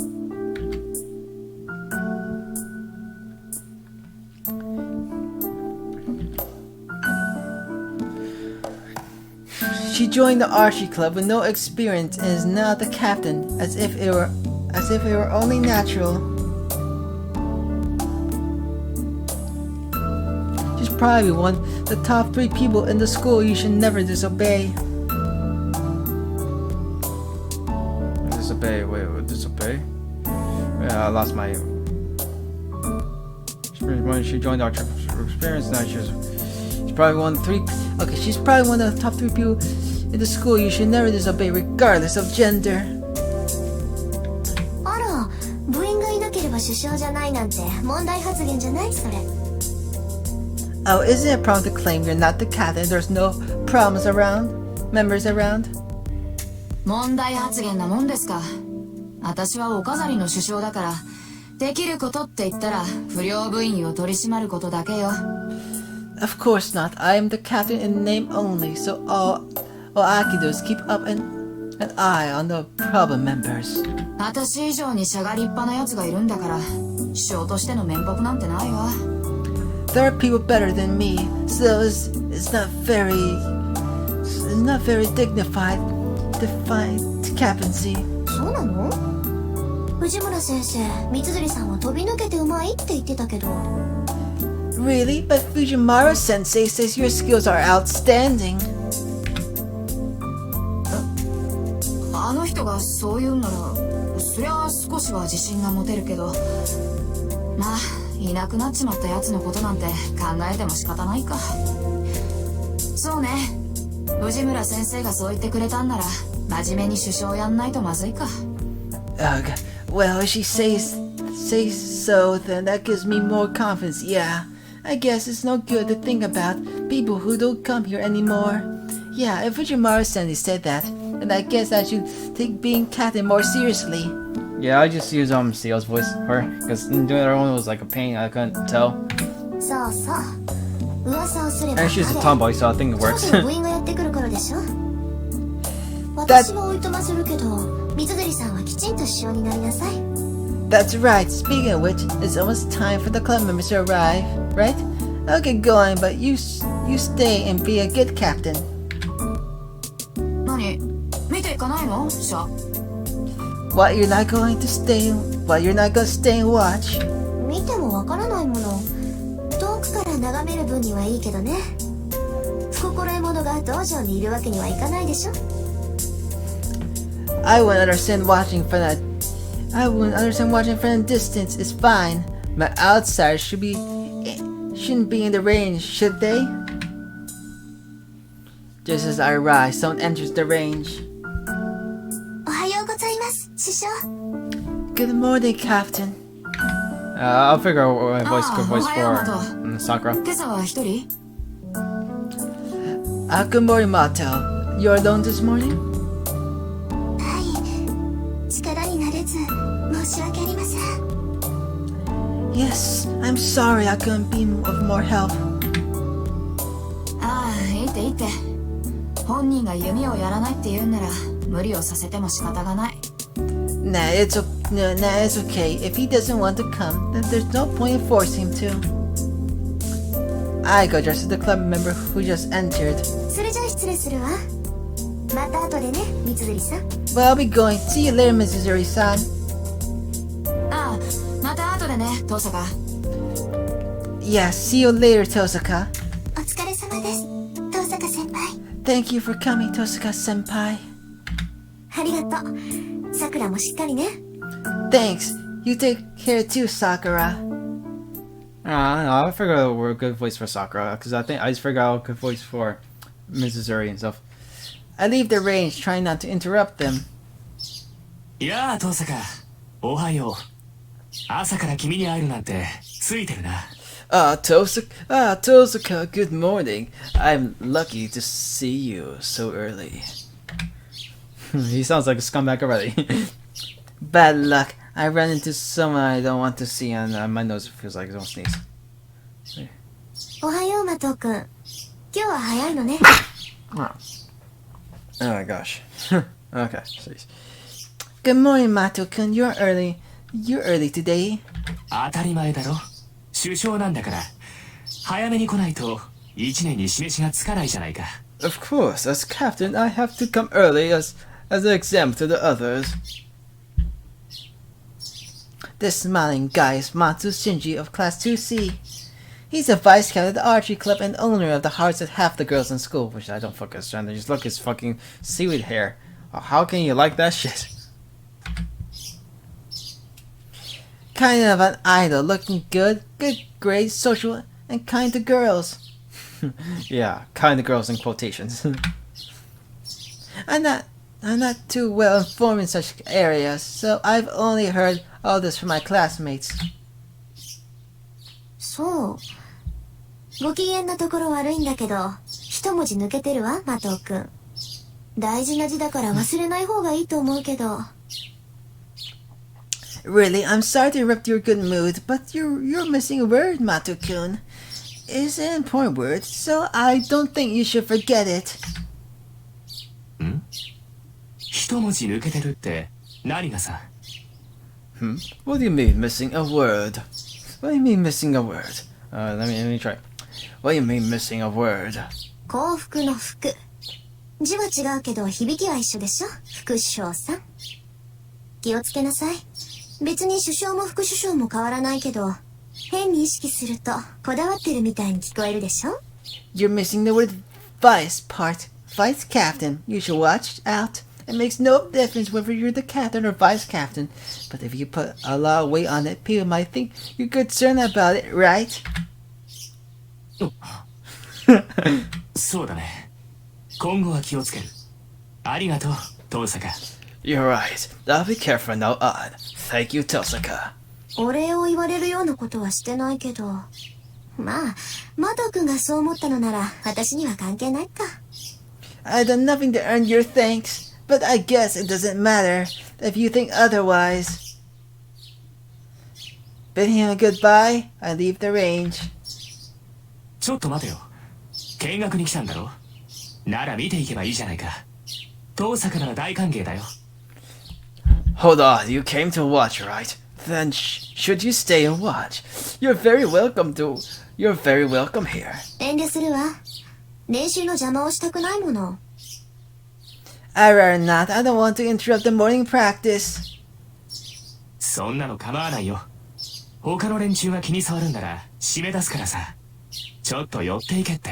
She joined the archery club with no experience and is now the captain, as if it were only natural. She's probably one of the top 3 people in the school you should never disobey. Disobey, wait, disobey? Yeah, I lost my... When she joined our experience, now she's probably one of 3... Okay, she's probably one of the top 3 people in the school you should never disobey, regardless of gender. あら、部員がいなければ首相じゃないなんて問題発言じゃないそれ。Oh, isn't it a problem to claim you're not the captain? There's no problems around? Members around? 問題発言なもんですか。私はお飾りの首相だから、できることって言ったら不良部員を取り締まることだけよ。Of course not. I am the captain in name only, so all I can do is keep up an eye on the problem members. 私以上にしゃがりっぱなやつがいるんだから、首相としての面目なんてないわ。There are people better than me, so it's not very dignified captaincy. そうなの？藤村先生、三辻さんは飛び抜けてうまいって言ってたけど。Really? But Fujiwara sensei says your skills are outstanding. あの人がそう言うなら、そりゃ少しは自信が持てるけど、まあいなくなっちまったやつのことなんて考えても仕方ないか。そうね、藤村先生がそう言ってくれたんなら真面目に首相やんないとまずいか。Ugh. Well, if she says so, then that gives me more confidence. Yeah, I guess it's no good to think about people who don't come here anymore. Yeah, if Fujiwara sensei said that, then I guess I should take being captain more seriously. Yeah, I just use Seal's voice for her, because doing her own was like a pain, I couldn't tell. そうそう。噂をすれば And she's a tomboy, so I think it 長 works. 女の部員がやってくる頃でしょ。私もおいとまするけど、三辻さんはきちんと首相になりなさい。That's right. Speaking of which, it's almost time for the club members to arrive, right? I'll get going, but you stay and be a good captain. 何？見てかないのシャ？ What, you're not going to stay? What, you're not going to stay and watch? 見てもわからないもの。遠くから眺める分にはいいけどね。不心得者が道場にいるわけにはいかないでしょ。I wouldn't understand watching from that. I wouldn't understand watching from a distance. It's fine. My outsiders shouldn't be in the range, should they? Just as I rise, someone enters the range. おはようございます、師匠。 Good morning, Captain. I'll figure out what my good voice ohayou, for Sakura. 今朝は一人？ Good morning, Mato. You're alone this morning? はい。力になれず、申し訳ありません。 Yes, I'm sorry I couldn't be of more help. ああ、いいっていいって。本人が弓をやらないって言うんなら無理をさせても仕方がない。 Nah, it's okay. If he doesn't want to come, then there's no point in forcing him to. I go dressed as the club member who just entered. それじゃあ失礼するわ。また後でね、三辻さん。 Well, I'll be going. See you later, Mrs. Uri-san. ああ、また後でね、登坂。 Yeah, see you later, Tosaka. お疲れ様です、遠坂先輩。 Thank you for coming, Tosaka-senpai. ありがとう。さくらもしっかりね。 Thanks. You take care too, Sakura. I'll figure out a good voice for Sakura, because I think I just figured out a good voice for Mrs. Uri and stuff. I leave the range, trying not to interrupt them. いやあ、遠坂。おはよう。朝から君に会えるなんて、ついてるな。Tosaka, good morning. I'm lucky to see you so early. He sounds like a scumbag already. Bad luck. I ran into someone I don't want to see, and my nose feels like it's gonna sneeze. おはよう、マトくん。今日は早いのね。 Oh my gosh. Okay, jeez. Good morning, Mato-kun. You're early. You're early today. 当たり前だろ。首相なんだから。早めに来ないと、一年に示しがつかないじゃないか。Of course, as captain, I have to come early as an example to the others. This smiling guy is Matsu Shinji of Class 2C. He's a vice captain of the archery club and owner of the hearts of half the girls in school, which I don't fucking understand. Just look at his fucking seaweed hair. How can you like that shit? Kind of an idol, looking good grades, social, and kind to girls. Yeah, kind of girls in quotations. I'm not too well informed in such areas, so I've only heard all this from my classmates. そう。ご機嫌なところ悪いんだけど、一文字抜けてるわ、マトくん。大事な字だから忘れない方がいいと思うけど。Really, I'm sorry to interrupt your good mood, but you're missing a word, Mato-kun. It's an important word, so I don't think you should forget it. 一文字抜けてるって何がさ。What do you mean missing a word? What do you mean missing a word? Let me try. What do you mean missing a word? 幸福の福。字は違うけど響きは一緒でしょ、副首相さん。気をつけなさい。別に首相も副首相も変わらないけど、変に意識するとこだわってるみたいに聞こえるでしょ。 You're missing the word vice part. Vice captain. You should watch out. It makes no difference whether you're the captain or vice captain. But if you put a lot of weight on it, people might think you're concerned about it, right? そうだね。今後は気をつける。ありがとう、遠坂。You're right. I'll be careful now on. Thank you, Tosaka. お礼を言われるようなことはしてないけど。まあ、マト君がそう思ったのなら私には関係ないか。I've done nothing to earn your thanks, but I guess it doesn't matter if you think otherwise. Bidding him a goodbye, I leave the range. ちょっと待てよ。見学に来たんだろ。なら見ていけばいいじゃないか。遠坂なら大歓迎だよ。Hold on, you came to watch, right? Then should you stay and watch? You're very welcome here. 遠慮するわ。練習の邪魔をしたくないもの。I'd rather not. I don't want to interrupt the morning practice. そんなの構わないよ。他の連中が気に障るんなら締め出すからさ。ちょっと寄っていけって。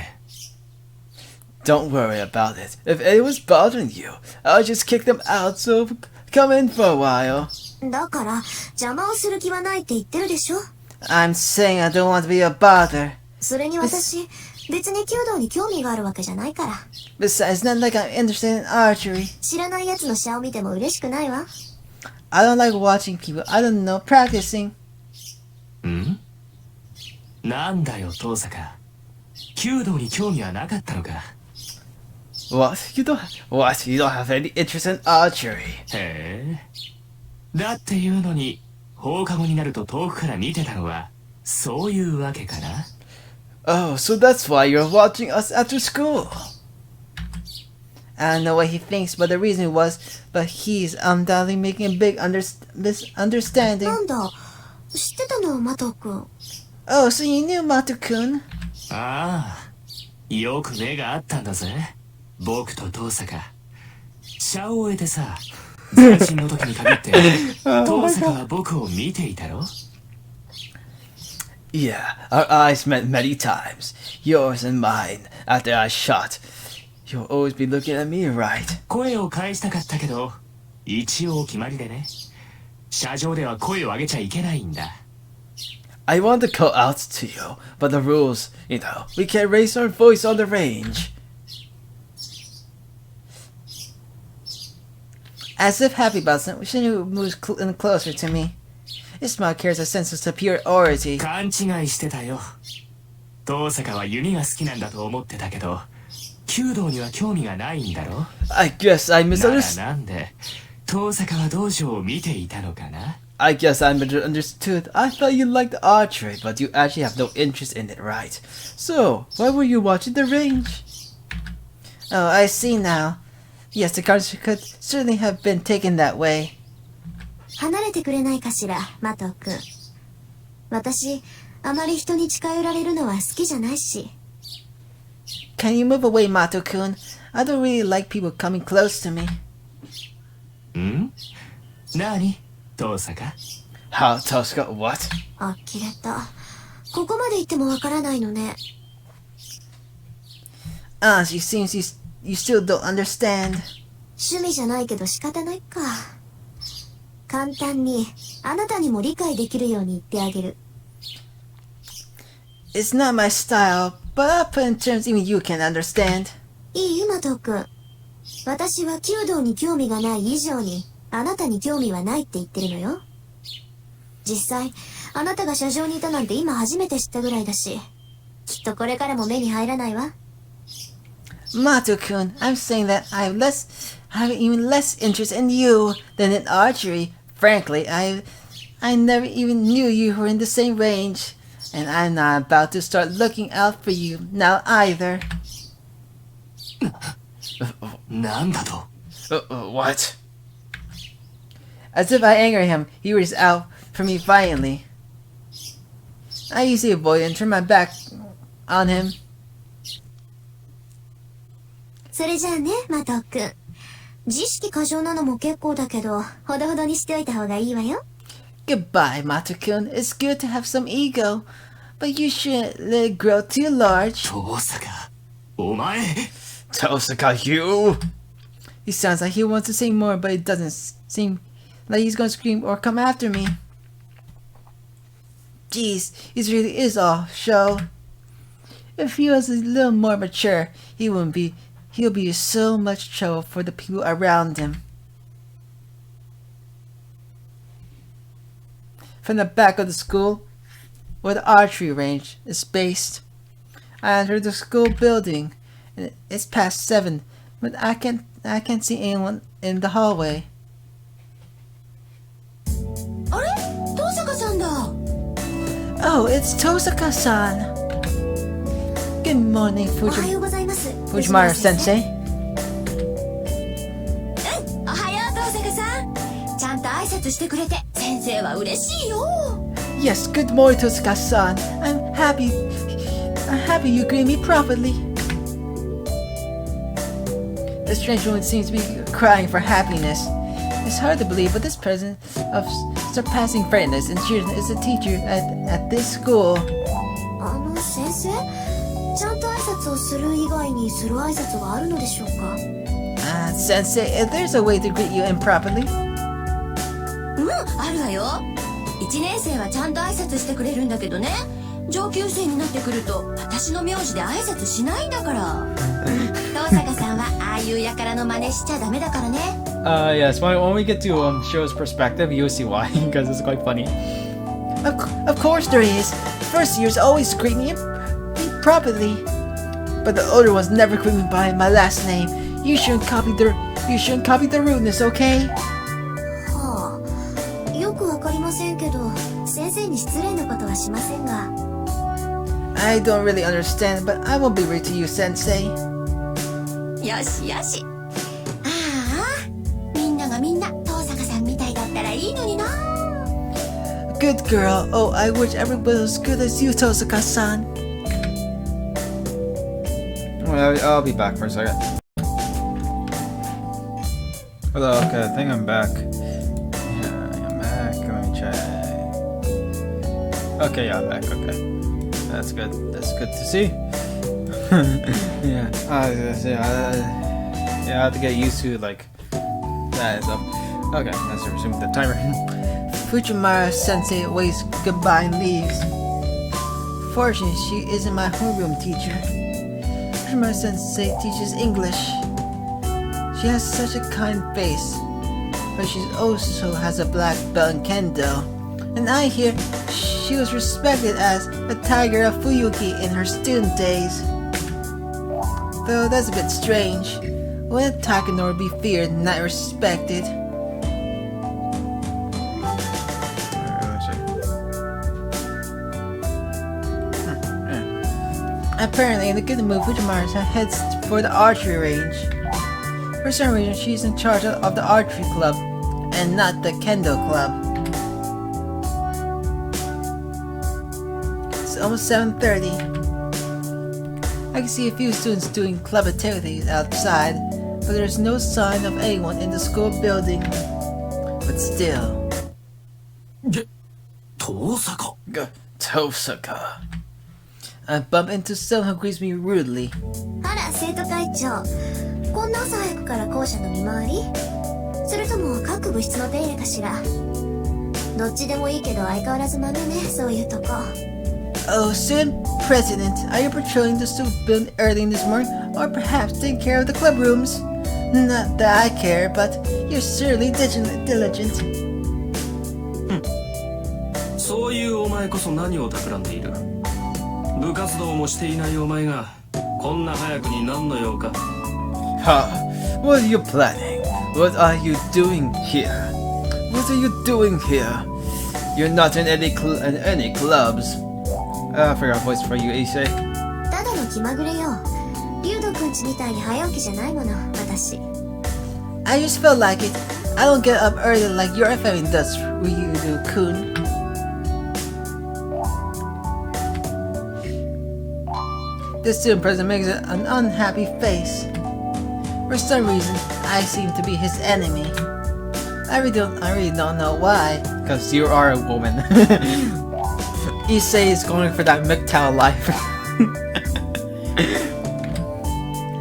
Don't worry about it. If anyone's bothering you, I'll just kick them out, so come in for a while. だから邪魔をする気はないって言ってるでしょ。 I'm saying I don't want to be a bother. それに私別に弓道に興味があるわけじゃないから。 Besides, not like I'm interested in archery. 知らない奴の試合を見ても嬉しくないわ。 I don't like watching people I don't know practicing. ん？なんだよ、遠坂。弓道に興味はなかったのか。What? You don't have any interest in archery? へえ。だっていうのに、放課後になると遠くから見てたのは、そういうわけかな。Oh, so that's why you're watching us after school. I don't know what he thinks, but the reason was, but he's undoubtedly making a big misunderstanding. なんだ知ってたのマト君。 Oh, so you knew Mato-kun? ああ、よく目があったんだぜ。僕と遠坂。茶を終えてさ、斬新の時に限って、遠坂は僕を見ていたろ？ Yeah, our eyes met many times. Yours and mine, after I shot. You'll always be looking at me, right? 声を返したかったけど、一応決まりでね。車上では声を上げちゃいけないんだ。I want to call out to you, but the rules, we can't raise our voice on the range. As if happy about something, Shinu moves closer to me. His smile carries a sense of superiority. 勘違いしてたよ。遠坂は弓が好きなんだと思ってたけど、弓道には興味がないんだろ？ I guess I なら misunderstood. なんで、遠坂は道場を見ていたのかな？ I guess I misunderstood. I thought you liked archery, but you actually have no interest in it, right? So, why were you watching the range? Oh, I see now. Yes, the cards could certainly have been taken that way. 離れてくれないかしらマト君。私あまり人に近寄られるのは好きじゃないし。 Can you move away, Mato-kun? I don't really like people coming close to me. ん？何？遠坂？ How, Tosca, what? 呆れた。ここまで言ってもわからないのね。She seems you still don't understand. 趣味じゃないけど仕方ないか。簡単にあなたにも理解できるように言ってあげる。 It's not my style, but I'll put in terms even you can understand. いいマト君。私は弓道に興味がない以上にあなたに興味はないって言ってるのよ。実際あなたが車上にいたなんて今初めて知ったぐらいだし、きっとこれからも目に入らないわ。 Mato-kun, I'm saying that I have even less interest in you than in archery. Frankly, I never even knew you were in the same range, and I'm not about to start looking out for you now either. なんだと？ What? As if I anger him, he reaches out for me violently. I usually avoid and turn my back on him. それじゃあねマト君。自意識過剰なのも結構だけど、ほどほどにしておいた方がいいわよ。 Goodbye, Mato-kun. It's good to have some ego, but you shouldn't let it grow too large. 遠坂、お前。 Tosca, you! He sounds like he wants to say more, but it doesn't seem like he's going to scream or come after me. Jeez, he really is all show. If he was a little more mature, he'll be so much trouble for the people around him. From the back of the school, where the archery range is based, I entered the school building. It's past 7, but I can't see anyone in the hallway. あれ遠坂さんだ。 Oh, it's Tosaka-san. Good morning, おはようございます。 Fujiwara Sensei. おはよう遠坂さん。ちゃんと挨拶してくれて先生は嬉しいよ。 Yes, good morning, Tosaka-san. I'm happy you greeted me properly. A strange woman seems to be crying for happiness. It's hard to believe, but this presence of surpassing friendliness and cheerfulness is a teacher at this school. 先生、ちゃんと挨拶をする以外にする挨拶があるのでしょうか？ Sensei, if there's a way to greet you improperly. あるわよ。1年生はちゃんと挨拶してくれるんだけどね。上級生になってくると私の名字で挨拶しないんだから。遠坂さんはああいう輩の真似しちゃダメだからね。Yes, when we get to Shio's perspective, you'll see why, because it's quite funny. Of course there is. First years always greet me properly, but the older ones never greet me by my last name. You shouldn't copy the rudeness, okay? はあ、よくわかりませんけど、先生に失礼なことはしませんが。I don't really understand, but I won't be rude to you, Sensei. よしよし。ああ、みんながみんな遠坂さんみたいだったらいいのにな。Good girl. Oh, I wish everybody was as good as you, Tosaka-san. Well, I'll be back for a second. Hello, okay, I think I'm back. Yeah, I'm back. Let me check. Okay, yeah, I'm back. Okay, that's good. That's good to see. Yeah, I have to get used to like that. So, okay, let's resume the timer. Fujimura Sensei waves goodbye and leaves. Fortunately, she isn't my homeroom teacher. Fujimura Sensei teaches English. She has such a kind face, but she also has a black belt in Kendo. And I hear she was respected as a tiger of Fuyuki in her student days. Though that's a bit strange. When a tiger nor be feared, not respected. Apparently, in a good mood, Fujimura heads for the archery range. For some reason, she's in charge of the archery club, and not the kendo club. It's almost 7:30. I can see a few students doing club activities outside, but there's no sign of anyone in the school building. But still... Tosaka? Tosaka. I bump into someone who greets me rudely. あら、生徒会長。こんな朝早くから校舎の見回り？それとも各部室の手入れかしら？どっちでもいいけど相変わらず豆ね、そういうとこ。Oh, Student President, are you patrolling the student building early this morning, or perhaps taking care of the club rooms? Not that I care, but you're certainly diligent. そういうお前こそ何を企んでいる？部活動もしていないお前がこんな早くに何の用か。What are you planning? What are you doing here? What are you doing here? You're not in any clubs. I forgot a voice for you, Issei. ただの気まぐれよ。リュウドくんちみたいに早起きじゃないもの、私。I just felt like it. I don't get up early like your family does, Ryudo-kun. The student president makes an unhappy face. For some reason, I seem to be his enemy. I really don't know why. Because you are a woman. Issei is going for that MGTOW life.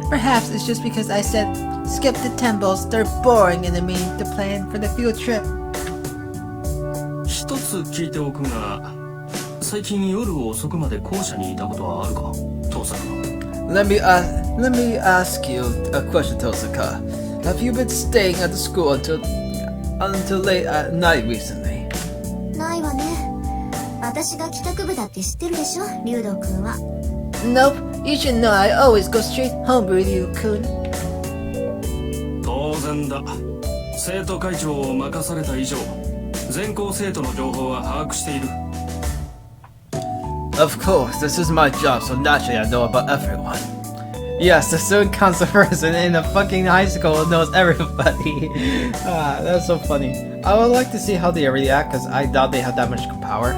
Perhaps it's just because I said, skip the temples, they're boring in the meaning to plan for the field trip. 一つ聞いておくが、最近夜遅くまで校舎にいたことはあるか、父さん。Let me ask you a question, Tosaka. Have you been staying at the school until late at night recently? ないわね。私が帰宅部だって知ってるでしょ、リュウドくんは。Nope, you should know I always go straight home, Ryudo-kun. 当然だ。生徒会長を任された以上、全校生徒の情報は把握している。Of course, this is my job, so naturally I know about everyone. Yes, the student council person in a fucking high school knows everybody. That's so funny. I would like to see how they react, because I doubt they have that much power.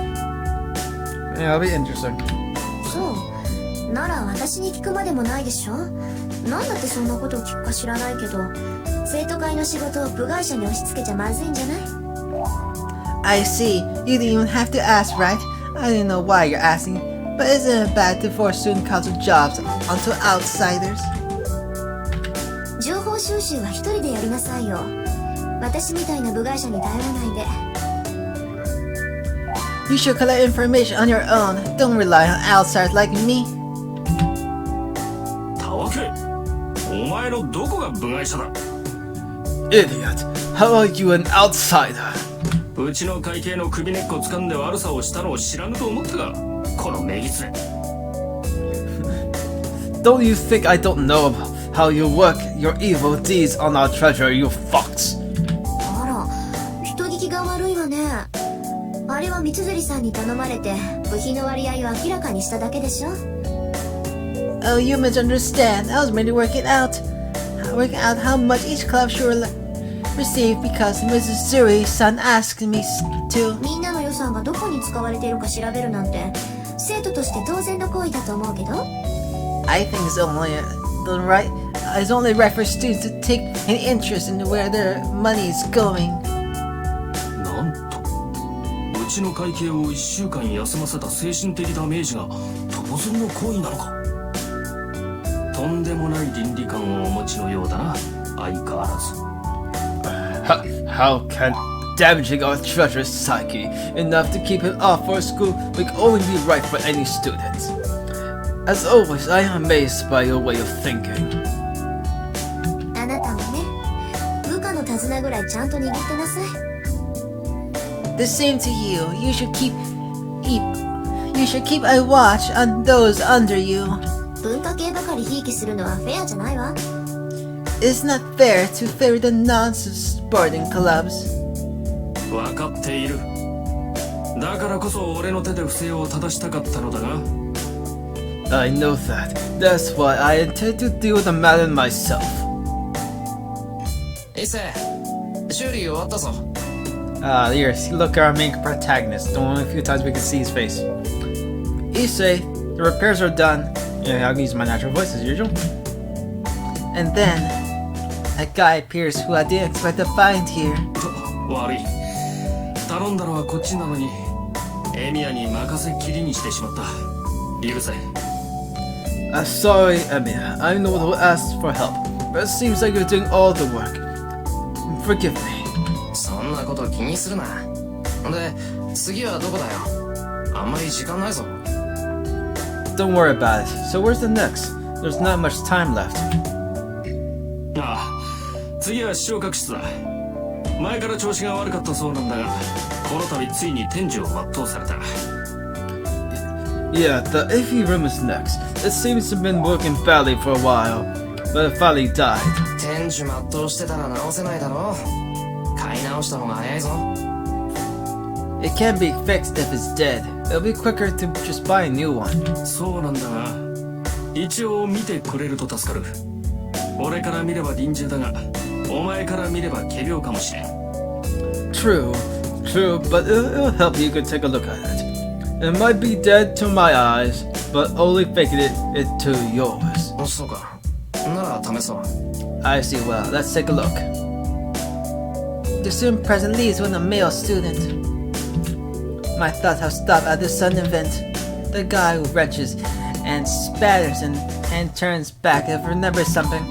Yeah, it'll be interesting. そう。なら私に聞くまでもないでしょ。なんだってそんなことを聞くか知らないけど、生徒会の仕事を部外者に押し付けちゃまずいんじゃない？ I see. You didn't even have to ask, right? I didn't know why you're asking, but isn't it bad to force student council jobs onto outsiders? 情報収集は一人でやりなさいよ。私みたいな部外者に頼らないで。You should collect information on your own. Don't rely on outsiders like me. たわけ、お前のどこが部外者だ。 Idiot! How are you an outsider? うちの会計の首根っこ掴んで悪さをしたのを知らぬと思ったか、このメギツ。 Don't you think I don't know how you work your evil deeds on our treasure, you fox? あら、人聞きが悪いわね。あれは三辻さんに頼まれて部費の割合を明らかにしただけでしょ。 Oh, you misunderstand. I was merely working out how much each club should receive because Mrs. Zuri-san asked me to. みんなの予算がどこに使われているか調べるなんて生徒として当然の行為だと思うけど。 I think it's only right for students to take an interest in where their money is going. なんと、うちの会計を1週間休ませた精神的ダメージが当然の行為なのか。とんでもない倫理観をお持ちのようだな、相変わらず。How can damaging our treasure's psyche enough to keep it off for school would only be right for any students? As always, I am amazed by your way of thinking. あなたもね、部下の手綱ぐらいちゃんと握ってなさい。 The same to you. You should keep a watch on those under you. 文化系ばかりひいきするのはフェアじゃないわ。 It's not fair to favor the non-sporting clubs. 分かっている。だからこそ俺の手で不正を正したかったのだが。 I know that. That's why I intend to deal with the matter myself. 伊勢、修理終わったぞ。 Here, look at our main protagonist. The only few times we can see his face. Issei, the repairs are done. Yeah, I can use my natural voice as usual. And then, a guy appears who I didn't expect to find here. 悪い。頼んだのはこっちなのに、エミヤに任せっきりにしてしまった。許せ。Sorry, Emiya. I'm the one who asked for help, but it seems like you're doing all the work. Forgive me. そんなこと気にするな。で、次はどこだよ。あんまり時間ないぞ。Don't worry about it. So where's the next? There's not much time left. ああ、次は視聴覚室だ。前から調子が悪かったそうなんだが、この度ついに天寿を全うされた。Yeah, the iffy room is next. It seems to have been working badly for a while, but it finally died. 天寿全うしてたら直せないだろ。買い直した方が早いぞ。 It can't be fixed if it's dead. It'll be quicker to just buy a new one. そうなんだが、一応見てくれると助かる。俺から見れば臨終だが、お前から見れば仮病かもしれん。 True, but it'll help you could take a look at it. It might be dead to my eyes, but only faking it to yours. そうか。なら試そう。 I see. Well, let's take a look. The student present leaves with a male student. My thoughts have stopped at this sudden event. The guy who wrenches and spatters and turns back and remembers something.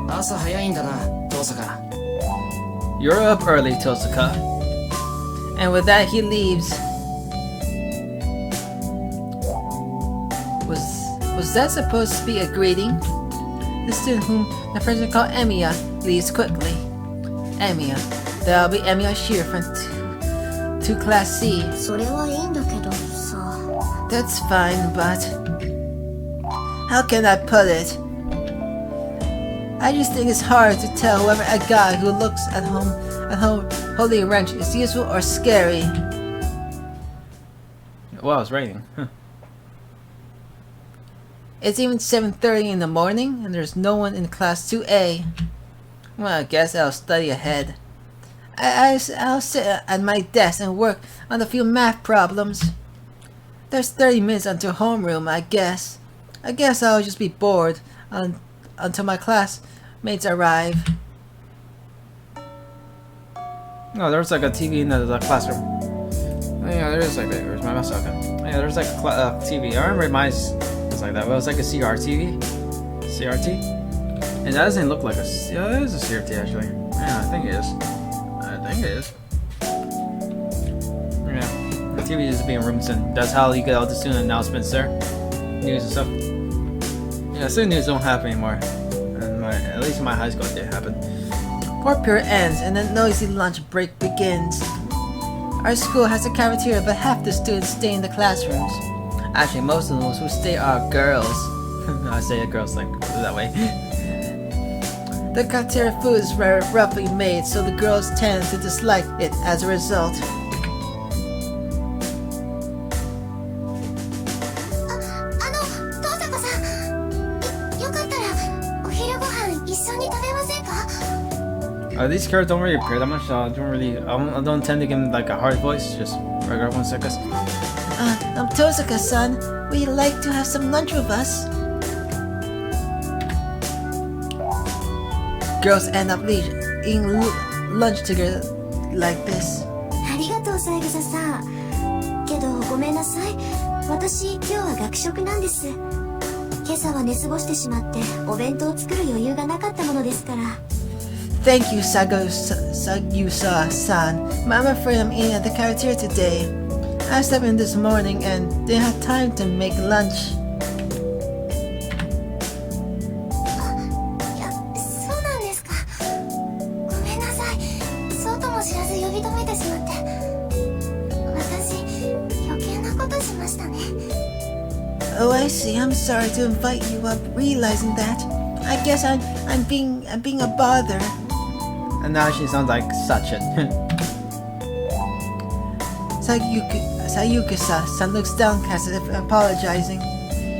朝早いんだな、遠坂。 You're up early, Tosaka. And with that, he leaves. Was that supposed to be a greeting? The student whom the person called Emiya leaves quickly. Emiya. That'll be Emiya Shear from to Class C. それはいいんだけどさ。 That's fine, but how can I put it? I just think it's hard to tell whether a guy who looks at home holding a wrench is useful or scary. Wow, it's raining. Huh. It's even 7:30 in the morning, and there's no one in Class 2A. Well, I guess I'll study ahead. I'll sit at my desk and work on a few math problems. There's 30 minutes until homeroom, I guess. I guess I'll just be bored until my classmates arrive. No, there's like a TV in the classroom. Oh, yeah, there is like that. Where's my mouse? Okay. Oh, yeah, there's like a TV. I remember mine's was like that. Well, it was like a CRTV. CRT? And that doesn't look like a... Yeah, it is a CRT actually. Yeah, I think it is. I think it is. Yeah. The TV is being rooms and that's how you get all the student announcements there. News and stuff. Yeah, student news don't happen anymore. And at least in my high school it did happen. Fourth period ends and a noisy lunch break begins. Our school has a cafeteria, but half the students stay in the classrooms. Actually, most of those who stay are girls. I say girls like that way. The cafeteria food is very roughly made, so the girls tend to dislike it as a result. 東坂さん、よかったらお昼ご飯一緒に食べませんか？ These characters don't really appear that much, so I don't tend to give them like a hard voice, just regular ones, I guess. Tosaka-san, would you like to have some lunch with us? Girls end up eating lunch together like this. ありがとう、三枝さん。けどごめんなさい。私今日は学食なんです。今朝は寝過ごしてしまってお弁当を作る余裕がなかったものですから。 Thank you, Sagyusa-san. I'm afraid I'm eating at the cafeteria today. I slept in this morning and didn't have time to make lunch. いや、そうなんですか。ごめんなさい。そうとも知らず呼び止めてしまって。私、余計なことしましたね。 Oh, I see. I'm sorry to invite you up, realizing that. I guess I'm being a bother. And now she sounds like Sachin. Sayuka-san looks downcast as if apologizing.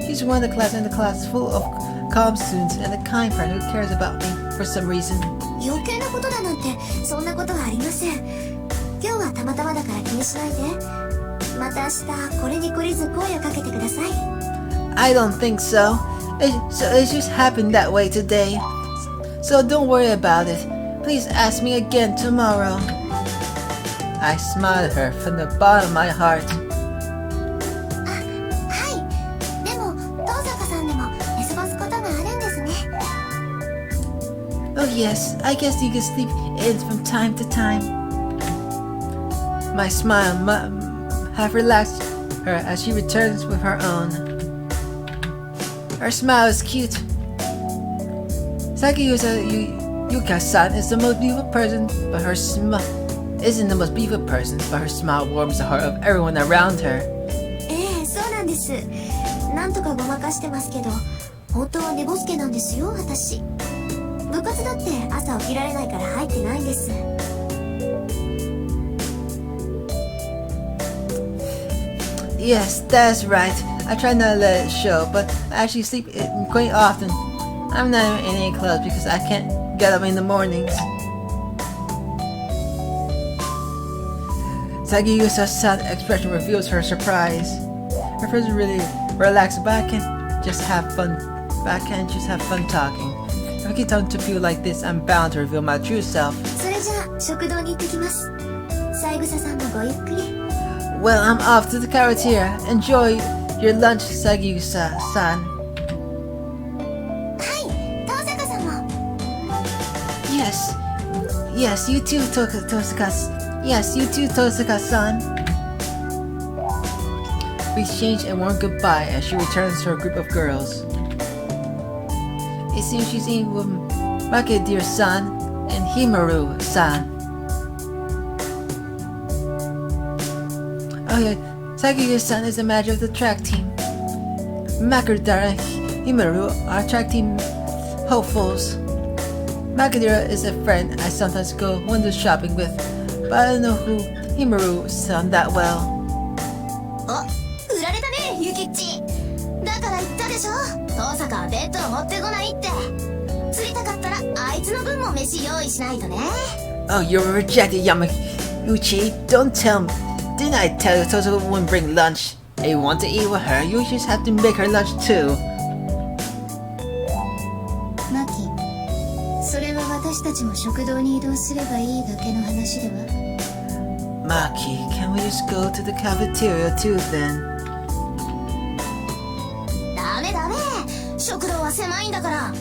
She's one of the class in the class full of calm students and a kind friend who cares about me for some reason. 余計なことだなんてそんなことはありません。今日はたまたまだから気にしないで。また明日これに懲りず声をかけてください。 I don't think so. It just happened that way today. So don't worry about it. Please ask me again tomorrow. I smiled at her from the bottom of my heart. あ、はい。でも東坂さんでも寝過ごすことがあるんですね。 Oh yes, I guess you can sleep in from time to time. My smile half relaxed her as she returns with her own. Her smile is cute. Yuka-san is the most beautiful person, but her smile isn't the most beautiful person, but her smile warms the heart of everyone around her. ええ、そうなんです。なんとかごまかしてますけど、本当は寝ぼすけなんですよ、私。部活だって朝起きられないから入ってないんです。 Yes, that's right. I try not to let it show, but I actually sleep in quite often. I'm not even in any clubs because I can't get up in the mornings. Sagiyusa's expression reveals her surprise. Her friends are really relaxed, but I can't just have fun. Talking. If I keep talking to people like this, I'm bound to reveal my true self. それじゃあ食堂に行ってきます。三枝さんもごゆっくり。 Well, I'm off to the cafeteria. Enjoy your lunch, Sagiyusa-san. はい、東坂さんも。 Yes, you too, Yes, you too, Tosaka-san. We exchange a warm goodbye as she returns to her group of girls. It seems she's eating with Makedir-san and Himaru-san. Oh yeah, Sagiyusa-san is the manager of the track team. Makadira and Himaru are track team hopefuls. Makadira is a friend I sometimes go window shopping with, but I don't know who Himaru-san that well. あ、売られたね、ゆきっち。だから言ったでしょ。東坂は弁当持ってこないって。釣りたかったらあいつの分も飯用意しないとね。 Oh, you're rejected, Yamaguchi. Don't tell me. Didn't I tell you Tosaka wouldn't bring lunch? If you want to eat with her, you just have to make her lunch too. それは私たちも食堂に移動すればいいだけの話では。 Maki, can we just go to the cafeteria too then? ダメダメ、食堂は狭いんだから。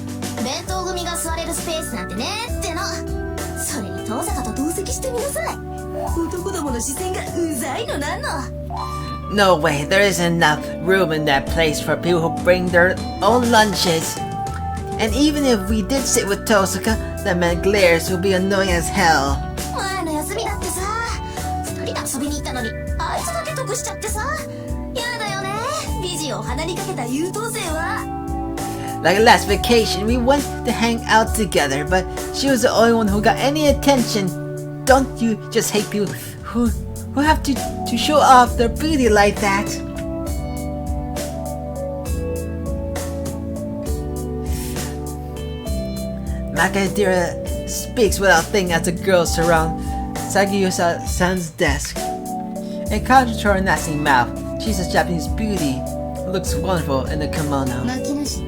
弁当組が座れるスペースなんてねっての。それに遠坂と同席してみなさい。男どもの視線がうざいのなんの。 No way, there isn't enough room in that place for people who bring their own lunches. And even if we did sit with Tosaka, that man glares will be annoying as hell. 前の休みだってさ、二人で遊びに行ったのにあいつだけ得しちゃってさ。やだよね、美人を鼻にかけた優等生は。 Like last vacation, we went to hang out together, but she was the only one who got any attention. Don't you just hate people who have to show off their beauty like that? Makadira speaks without thinking as the girls surround Sagiyusa-san's desk. In contrast to her nasty mouth, she's a Japanese beauty who looks wonderful in the kimono. 牧野氏、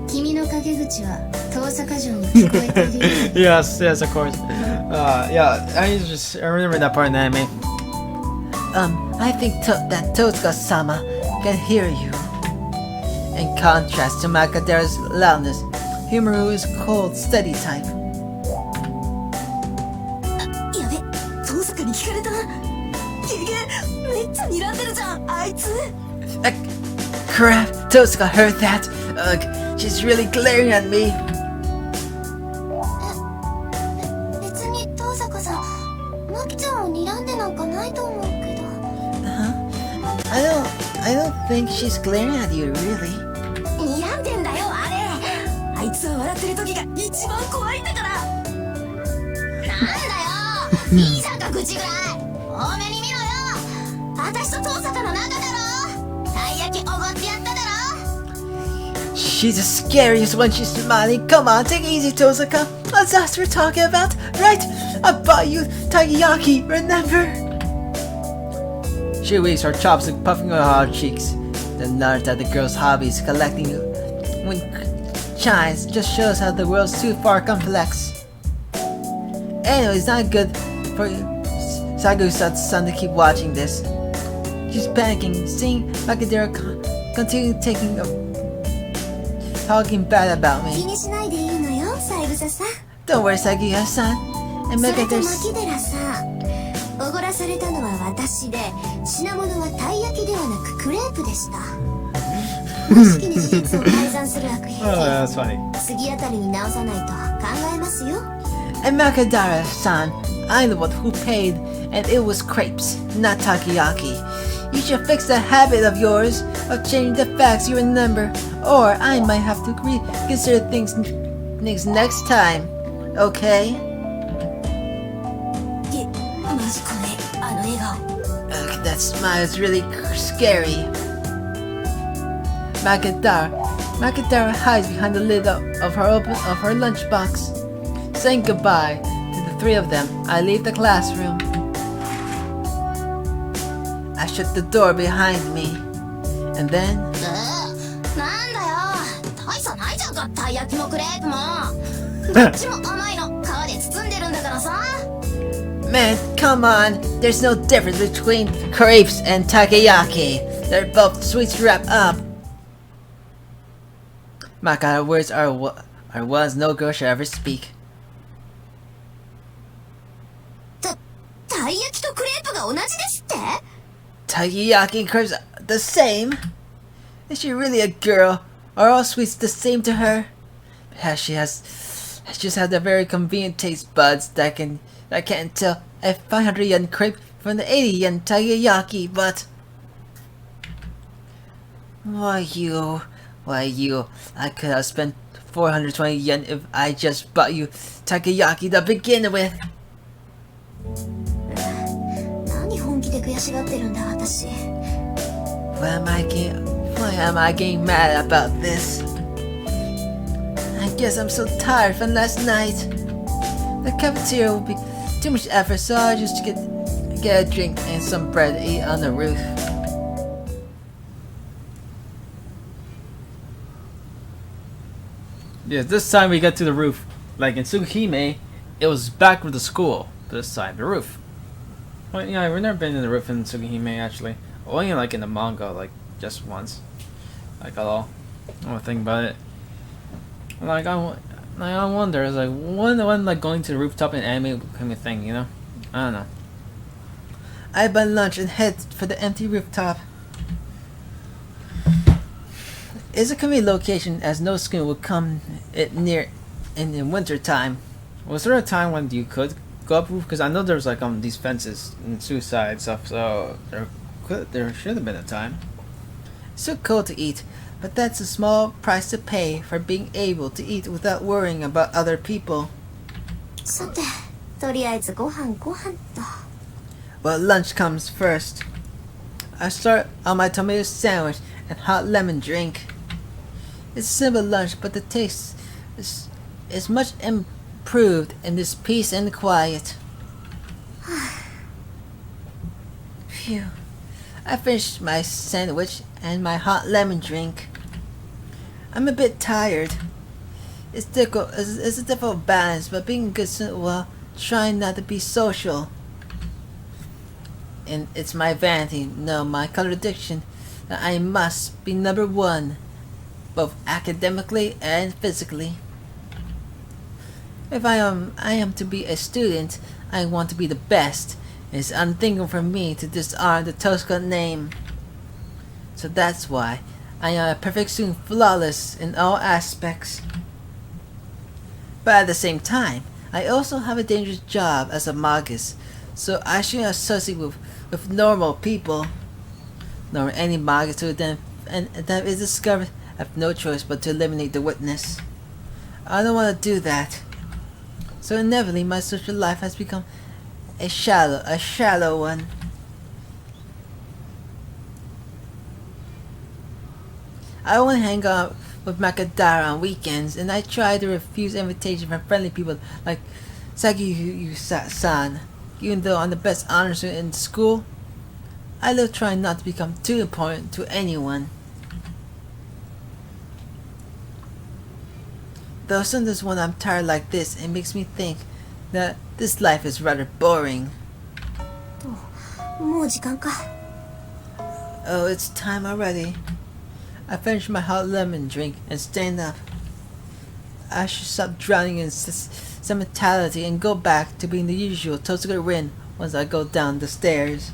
君の陰口は遠坂城に聞こえているよ。 Yes, yes, of course. Yeah, I remember that part in the anime. I think that Tosaka-sama can hear you. In contrast to Makadera's loudness, Himaru is cold, steady type. やべ、遠坂に聞かれた。ゲゲ、めっちゃ睨んでるじゃん、あいつ。Crap, Tosaka heard that. Ugh, she's really glaring at me. 別に遠坂さん、マキちゃんを睨んでなんかないと思うけど。 I don't think she's glaring at you, really. 睨んでんだよ、あれ。あいつは笑ってる時が一番怖いんだから。なんだよ、いいじゃんか口ぐらい。多めに見ろよ。私と遠坂の仲だろ。たい焼きおごってやっただろ。 She's the scariest when she's smiling. Come on, take it easy, Tosaka. What's us we're talking about? Right? I bought you taiyaki, remember? She waves her chopstick, puffing her hard cheeks. Then nods at the girl's hobbies, collecting wind chimes. Just shows how the world's too far complex. Anyway, it's not good for Sagusa's son to keep watching this. She's panicking, seeing Makadera continue talking bad about 気 me. にしないでいいのよ、三枝さん。 Don't worry, Sagusa-san. And それと Makadera's... 牧寺さん、おごらされたのは私で、品物はたい焼きではなくクレープでした。無意識に事実を改ざんする悪 Oh, 癖。 that's funny. 次あたりに直さないと考えますよ。 And Makadara-san, I'm the one who paid, and it was crepes, not takoyaki. You should fix that habit of yours of changing the facts you remember, or I might have to reconsider things next time. Okay? マジこれ、あの笑顔。 Ugh, that smile is really scary. Makadara hides behind the lid of her lunchbox. Saying goodbye to the three of them, I leave the classroom. I shut the door behind me, and then なんだよ、大差ないじゃんか、たい焼きもクレープも。どっちも甘いの、皮で包んでるんだからさ。 man, come on! There's no difference between crepes and takoyaki. They're both sweets wrapped up. My God, words are ones no girl should ever speak. たい焼きとクレープが同じですって？ Takoyaki and crepes are the same? Is she really a girl? Are all sweets the same to her? Perhaps she just had the very convenient taste buds that can't tell a 500 yen crepe from the 80 yen takoyaki, but... Why you, I could have spent 420 yen if I just bought you takoyaki to begin with. 何本気で悔しがってるんだ、私。Why am I getting mad about this? I guess I'm so tired from last night. The cafeteria will be too much effort, so I'll just get a drink and some bread to eat on the roof. Yeah, this time we get to the roof. Like in Tsukihime, it was back with the school, this side, the roof. Well, yeah, we've never been in the roof in Tsukihime actually. Only like in the manga, like just once. Like at all. I don't think about it. Like I wonder, is like when like going to the rooftop in anime became a thing, you know? I don't know. I buy lunch and head for the empty rooftop. It's a convenient location as no school would come it near in the winter time. Was there a time when you could go up roof? Because I know there's like these fences and suicide stuff, so there should have been a time. It's so cold to eat, but that's a small price to pay for being able to eat without worrying about other people. さて、とりあえずご飯と。 Well, lunch comes first. I start on my tomato sandwich and hot lemon drink. It's a simple lunch, but the taste is much improved in this peace and quiet. Phew. I finished my sandwich and my hot lemon drink. I'm a bit tired. It's difficult. It's a difficult balance, but being good while trying not to be social. And it's my vanity, no, my contradiction, that I must be number one, both academically and physically. If I am to be a student, I want to be the best. It's unthinkable for me to dishonor the Tosca name. So that's why I am a perfect student, flawless in all aspects. But at the same time, I also have a dangerous job as a magus, so I shouldn't associate with normal people. Nor any magus who then is discovered, I have no choice but to eliminate the witness. I don't want to do that. So inevitably my social life has become a shallow one. I only hang out with Makadara on weekends, and I try to refuse invitations from friendly people like Sagiyu-san. Even though I'm the best honor student in school, I live trying not to become too important to anyone. Though sometimes when I'm tired like this, it makes me think that this life is rather boring. もう時間か。 Oh, it's time already. I finish my hot lemon drink and stand up. I should stop drowning in sentimentality and go back to being the usual Tosuga Rin once I go down the stairs.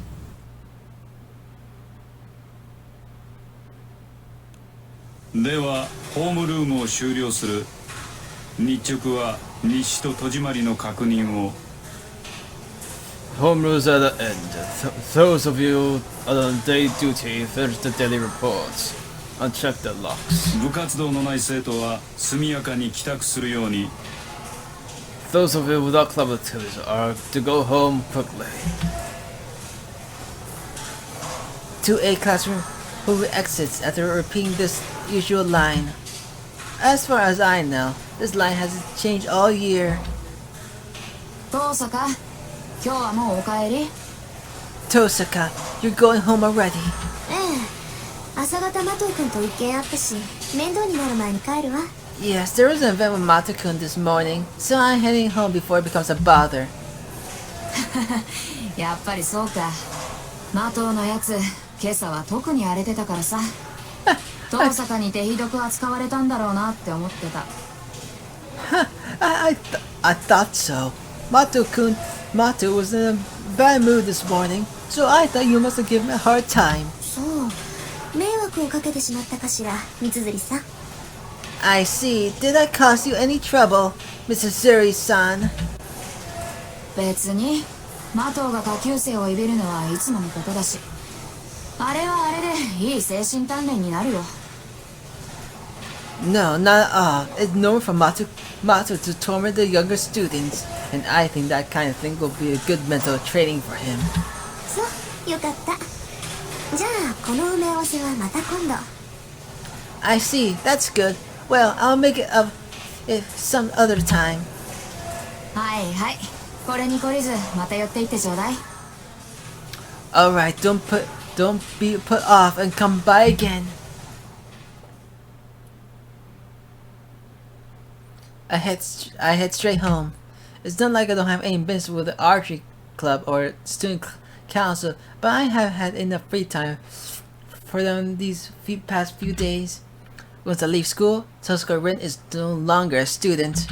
ではホームルームを終了する。日直は日誌と戸締まりの確認を。 Home rules at the end. Those of you on day duty finish the daily reports. Uncheck the locks. 部活動のない生徒は速やかに帰宅するように。 Those of you without club activities are to go home quickly. To a classroom who exits after repeating this usual line. As far as I know, this line hasn't changed all year. 遠坂、今日はもうお帰り？ Tosaka, you're going home already. ええ。朝方マト君と一件あったし、面倒になる前に帰るわ。 Yes, there was an event with Mato-kun this morning, so I'm heading home before it becomes a bother. やっぱりそうか。マトのやつ、今朝は特に荒れてたからさ。遠坂にてひどく扱われたんだろうなって思ってた。I thought so. Mato was in a bad mood this morning, so I thought you must have given him a hard time. そう。迷惑をかけてしまったかしら、三辻さん。I see. Did I cause you any trouble, Mr. Suri-san? 別に、マトが下級生をいびるのはいつものことだし。あれはあれでいい精神鍛錬になるよ。No, not at all. It's normal for Mato to torment the younger students, and I think that kind of thing will be a good mental training for him. そう、よかった。じゃあ、この埋め合わせはまた今度。I see. That's good. Well, I'll make it up if some other time. はいはい。これに懲りず、また寄っていってちょうだい。Alright, don't be put off and come by again. I head straight home. It's not like I don't have any business with the archery club or student council, but I have had enough free time for them these past few days. Once I leave school, Tosuka Rin is no longer a student.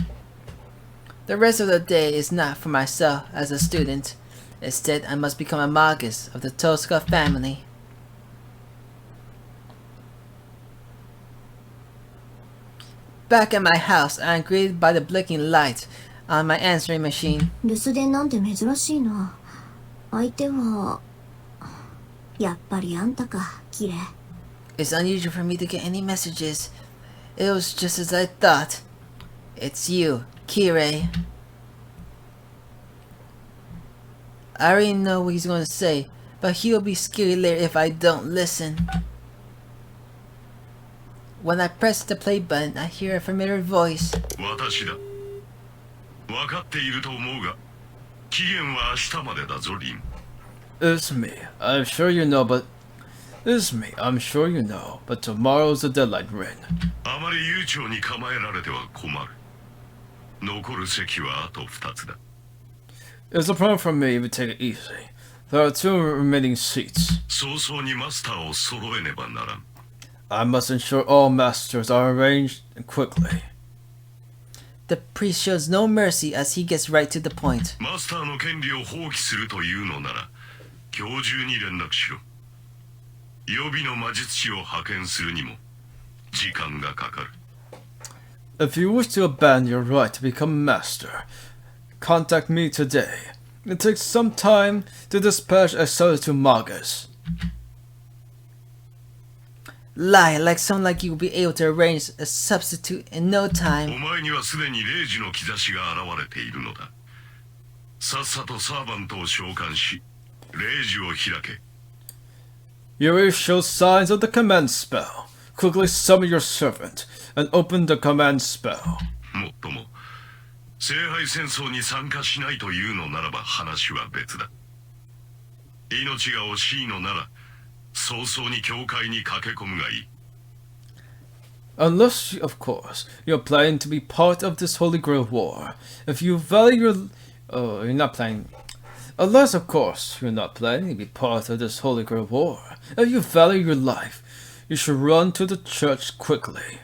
The rest of the day is not for myself as a student. Instead, I must become a magus of the Tosuka family. Back at my house, I am greeted by the blinking light on my answering machine. 留守電なんて珍しいな。相手はやっぱりあんたか、キレ。 It's unusual for me to get any messages. It was just as I thought. It's you, Kirei. I already know what he's going to say, but he'll be scary later if I don't listen. When I press the play button, I hear a familiar voice. 私だ。分かっていると思うが、期限は明日までだぞ、リン。It's me. I'm sure you know, but... It's me. I'm sure you know, but tomorrow's the deadline, Rin. あまり悠長に構えられては困る。残る席はあと2つだ。It's a problem for me if you take it easy. There are 2 remaining seats. 早々にマスターを揃えねばならん。I must ensure all masters are arranged quickly. The priest shows no mercy as he gets right to the point. マスターの権利を放棄するというのなら、今日中に連絡しろ。予備の魔術師を派遣するにも時間がかかる。If you wish to abandon your right to become master, contact me today. It takes some time to dispatch a substitute magus. Lie, like someone like you will be able to arrange a substitute in no お time. 前にはすでに0時の兆しが現れているのだ。さっさとサーバントを召喚し、0時を開け。You already show signs of the command spell. Quickly summon your servant and open the command spell. もっとも、聖杯戦争に参加しないというのならば話は別だ。命が惜しいのなら、早々に教会に駆け込むがいい。Unless, of course, you're planning to be part of this Holy Grail war. If you value your... Oh, you're not planning... Unless, of course, you're not planning to be part of this Holy Grail war. If you value your life, you should run to the church quickly.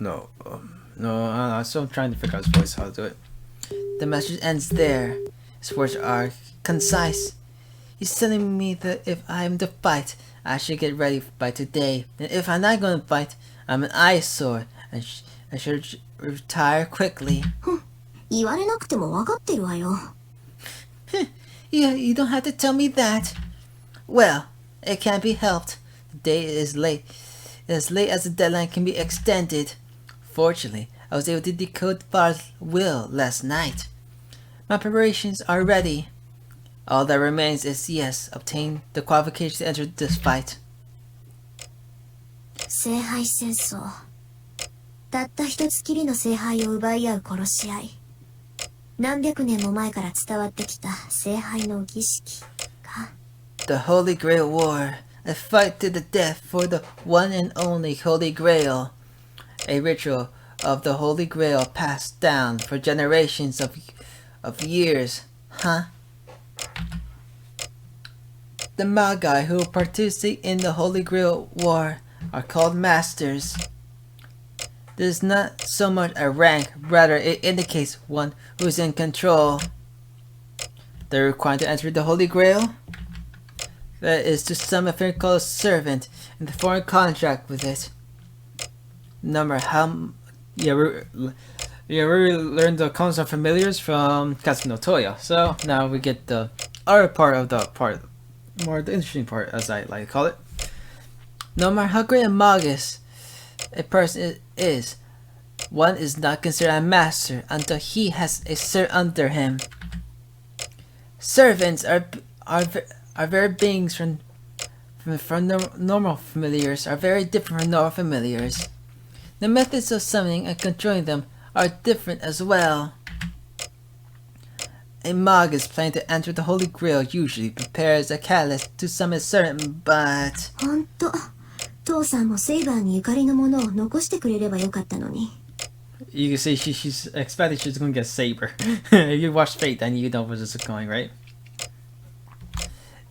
No, I'm still trying to figure out his voice, how to do it. The message ends there. His words are concise. He's telling me that if I am to fight, I should get ready by today. And if I'm not going to fight, I'm an eyesore. I should retire quickly. 言われなくても分かってるわよ。You don't have to tell me that. Well, it can't be helped. The day is late. As late as the deadline can be extended. Fortunately, I was able to decode Far's will last night. My preparations are ready. All that remains is, yes, obtain the qualifications to enter this fight. 聖杯戦争。たった一つきりの聖杯を奪い合う殺し合い。何百年も前から伝わってきた聖杯の儀式か。The Holy Grail War. A fight to the death for the one and only Holy Grail. A ritual of the Holy Grail passed down for generations of years. Huh? The Magi who participate in the Holy Grail War are called Masters. This is not so much a rank, rather it indicates one who is in control. They're required to enter the Holy Grail. That is to summon a thing called a servant and form a contract with it. Number how... Yeah, we learned the concept of familiars from Katsuno Toya. So now we get the other part of the more the interesting part, as I like to call it. No matter how great a magus a person is, one is not considered a master until he has a servant under him. Servants are very beings from normal familiars are very different from normal familiars. The methods of summoning and controlling them are different as well. A magus planning to enter the Holy Grail usually prepares a catalyst to summon a servant, but... ほんと、父さんもセイバーにゆかりのものを残してくれればよかったのに。You can see she's expecting she's gonna get Saber. If you watch Fate, then you know where this is going, right?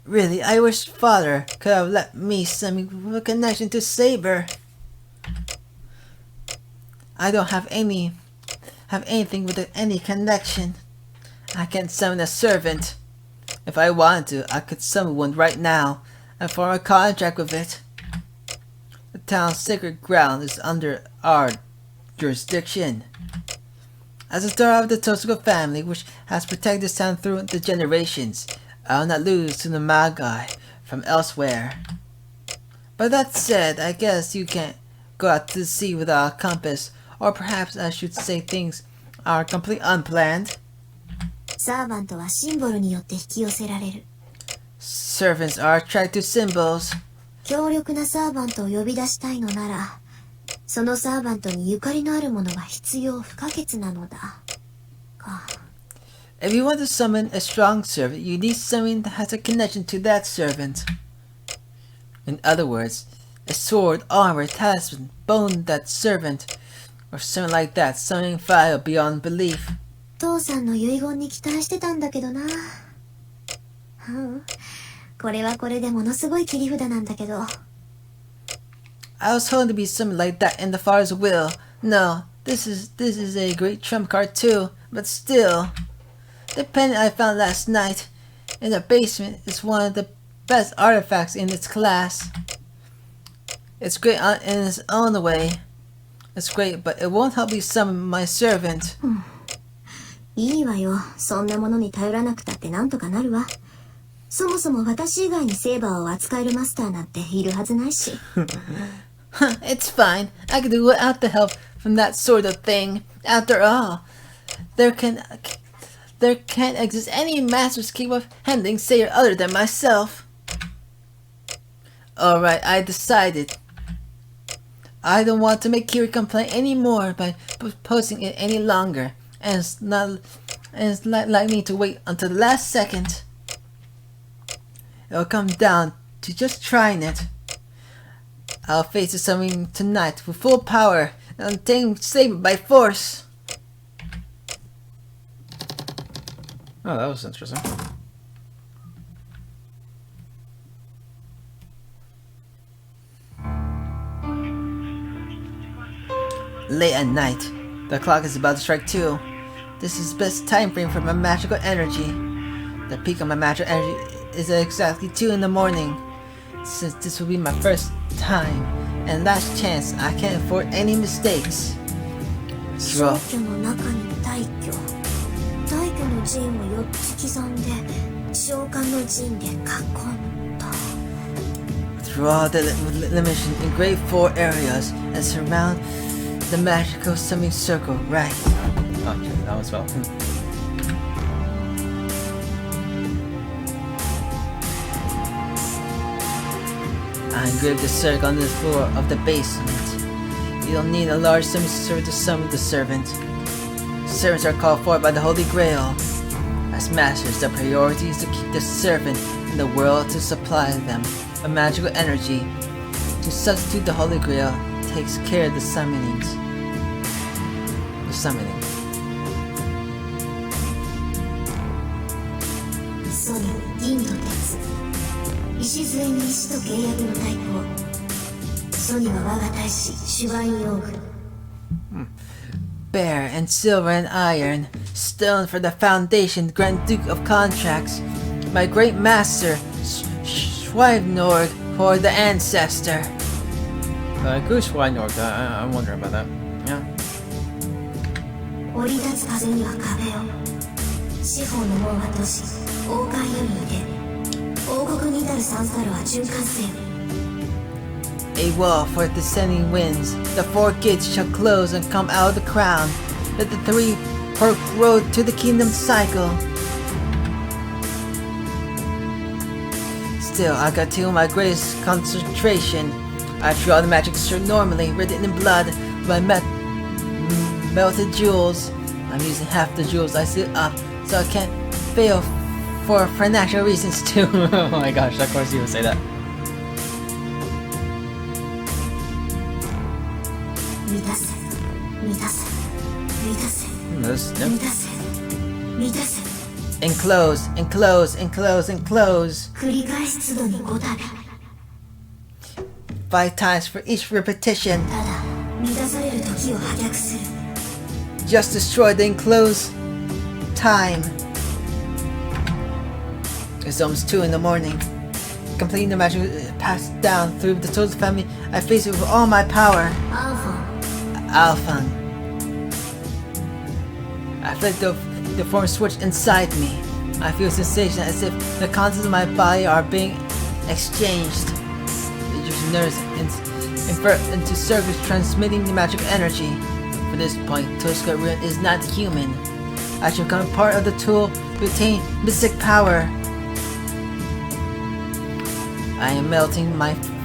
Really, I wish Father could have let me some connection to Saber. I don't have anything with any connection. I can't summon a servant. If I wanted to, I could summon one right now and form a contract with it. The town's sacred ground is under our jurisdiction. As a daughter of the Tosuko family, which has protected this town through the generations, I will not lose to the Magi from elsewhere. But that said, I guess you can't go out to sea without a compass, or perhaps I should say things are completely unplanned. サーバントはシンボルによって引き寄せられる。 Servants are attracted to symbols. 強力なサーバントを呼び出したいのなら、そのサーバントにゆかりのあるものが必要不可欠なのだ。か。If you want to summon a strong servant, you need something that has a connection to that servant. In other words, a sword, armor, talisman, bone that servant, or something like that, something vile beyond belief. 父さんの遺言に期待してたんだけどな。これはこれでものすごい切り札なんだけど。I was hoping to be something like that in the father's will. No, this is a great trump card too, but still. The pen I found last night in the basement is one of the best artifacts in its class. It's great in its own way. It's great, but it won't help me summon my servant. いいわよ。そんなものに頼らなくたってなんとかなるわ。そもそも私以外にセーバーを扱えるマスターなんているはずないし。It's fine. I can do without the help from that sort of thing. After all, there can't exist any masters capable of handling Sayer other than myself. Alright, I decided. I don't want to make Kiri complain anymore by posting it any longer. And it's not like me to wait until the last second. It'll come down to just trying it. I'll face the summoning tonight with full power and tame Saber by force. Oh, that was interesting. Late at night, the clock is about to strike 2. This is the best time frame for my magical energy. The peak of my magical energy is at exactly 2 in the morning. Since this will be my first time and last chance, I can't afford any mistakes. 消去の中に大挙。大挙の陣を4つ刻んで、召喚の陣で囲んだ。 Draw the limits in grade 4 areas and surround the magical summoning circle, right? Oh, okay, that was well. I engraved the circle on the floor of the basement. You don't need a large summoning circle to summon the servant. Servants are called for by the Holy Grail. As masters, the priority is to keep the servant in the world to supply them with magical energy. To substitute the Holy Grail takes care of the summonings. The summoning. ソニー、銀と鉄。礎に石と契約の太鼓。ソニーは我が大使、シュバインヨーグ。Bear and silver and iron, stone for the foundation, Grand Duke of Contracts, my great master, Schweinorg for the ancestor. Goose Schweinorg, I'm wondering about that. Yeah. 降り立つ風には壁を。四方の門は都市、王冠より出。王国に至る三差路は循環せよ。A wall for descending winds, the 4 gates shall close and come out of the crown. Let the 3 fork road to the kingdom cycle. Still, I got to my greatest concentration. I draw the magic sword normally, written in blood, by melted jewels. I'm using half the jewels I seal up, so I can't fail for financial reasons too. Oh my gosh, of course you would say that. 満たせ。満たせ満たせ Yep. 満たせ満たせ Enclose, enclose, enclose, enclose. 繰り返す都度に5度 5 times for each repetition. ただ満たされる時を破却する Just destroy the enclosed time. It's almost 2 in the morning. Completing the magic passed down through the total family. I face it with all my power. アンフォン Alphan. I flick the form switch inside me. I feel a sensation as if the contents of my body are being exchanged. It uses nerves invert into circuits transmitting the magic energy. From this point, Tosca Ruin is not human. I should become part of the tool to attain mystic power. I am melting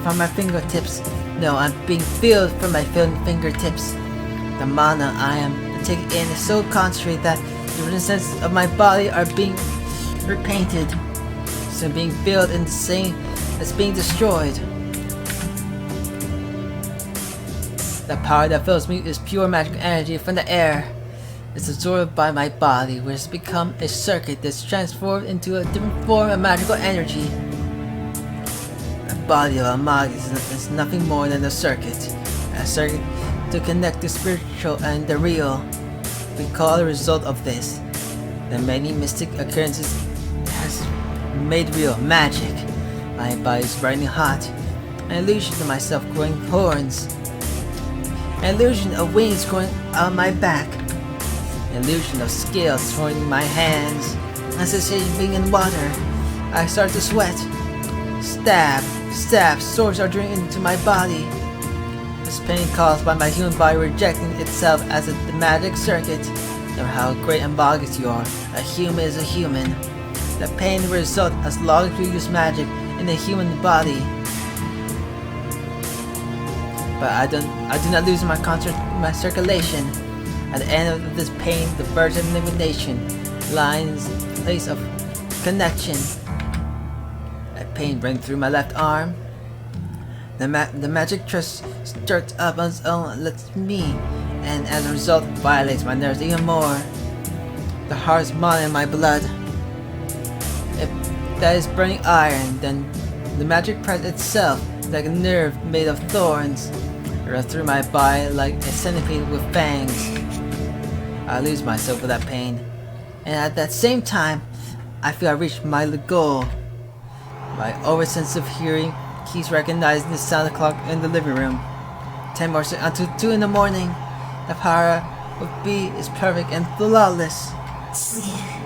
from my fingertips. No, I'm being filled from my fingertips. The mana I am taking in is so concentrated that the resistance of my body are being repainted. So being filled in the same as being destroyed. The power that fills me is pure magic energy from the air. It's absorbed by my body, which has become a circuit that's transformed into a different form of magical energy. The body of Amagi is nothing more than a circuit to connect the spiritual and the real. We call the result of this the many mystic occurrences has made real magic. My body is burning hot, an illusion of myself growing horns, an illusion of wings growing out my back, an illusion of scales swirling my hands, a sensation being in water. I start to sweat. Stab, swords are draining into my body. This pain caused by my human body rejecting itself as a magic circuit. No matter how great and bogus you are, a human is a human. The pain will result as long as you use magic in the human body. But I do not lose my circulation. At the end of this pain, the verge of elimination lies in place of connection. A pain running through my left arm. The magic trust stirs up on its own, lets me, and as a result, violates my nerves even more. The heart is mounting in my blood. If that is burning iron, then the magic press itself, like a nerve made of thorns, runs through my body like a centipede with fangs. I lose myself with that pain, and at that same time, I feel I reached my goal. My oversensitive hearing keeps recognizing the sound of the clock in the living room. 10 more seconds until 2 in the morning. The power of B is perfect and flawless.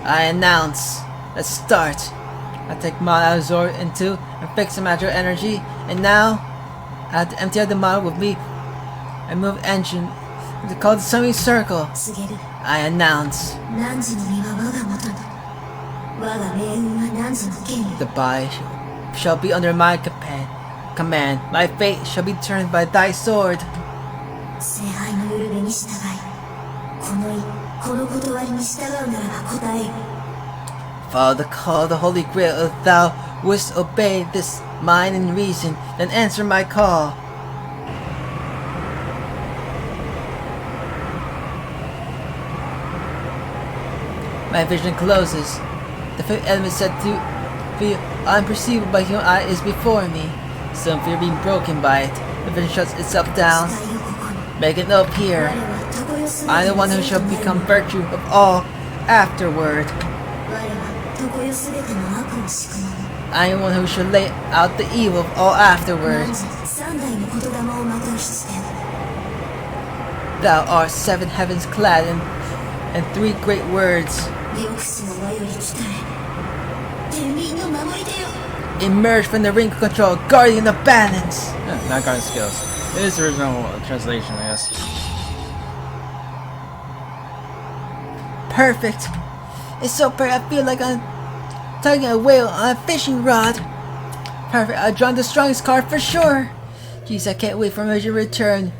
I announce, let's start. I take mana absorb into and fix the magical energy, and now I have to empty out the mana with me and move engine to call the semicircle. I announce, 汝の身は我が元に我が命運は汝の権利 the body shall be under my command. My fate shall be turned by thy sword. 聖杯のウルベに従いこの断りに従うならば答えよ Follow the call of the Holy Grail. If thou wouldst obey this mind and reason, then answer my call. My vision closes. The fifth element said to be unperceivable by human eye is before me. Some fear being broken by it. The vision shuts itself down. 誓いをここに Make it no appear. 我は常世すべて I am the one who shall become virtue of all afterward. 我は常世すべての悪を敷く者 I am one who shall lay out the evil of all afterward. 汝三代の言霊をまとう七点 Thou art 7 heavens clad in 3 great words. 緑死の輪より来たれ天秤の守り出よ Emerge from the ring of control, guardian of balance. Not guarding skills. It is the original translation, I guess. Perfect. It's so perfect. I feel like I'm tugging a whale on a fishing rod. Perfect. I've drawn the strongest card for sure. Jeez, I can't wait for my return.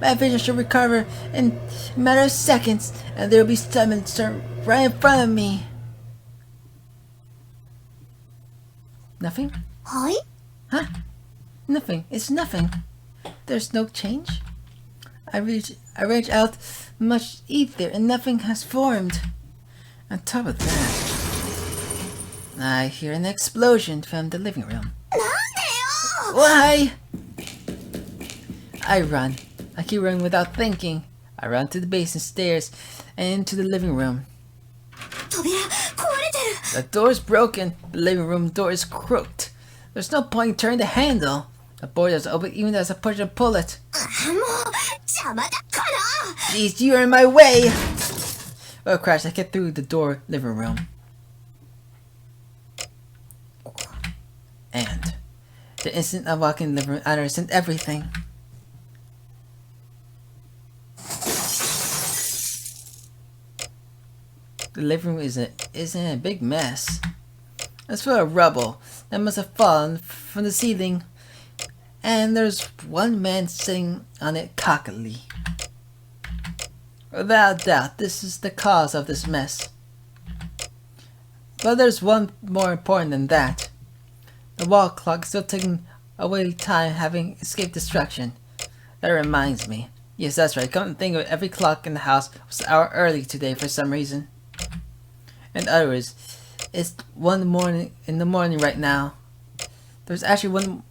My vision should recover in a matter of seconds, and there will be summons right in front of me. Nothing? はい Huh? Nothing. It's nothing. There's no change. I reach out much ether and nothing has formed. On top of that, I hear an explosion from the living room. Why? I run. I keep running without thinking. I run to the basement stairs and into the living room. The door is broken. The living room door is crooked. There's no point in turning the handle. The door doesn't open even as I push and pull it. Jeez, you're in my way! Oh, crash, I get through the door living room. And the instant I walk in the living room, I understand everything. The living room is in a big mess. It's full of rubble that must have fallen from the ceiling. And there's one man sitting on it cockily. Without doubt, this is the cause of this mess. But there's one more important than that. The wall clock is still ticking away time, having escaped destruction. That reminds me. Yes, that's right. Come to think of it, every clock in the house was an hour early today for some reason. In other words, it's 1 in the morning right now. There's actually 1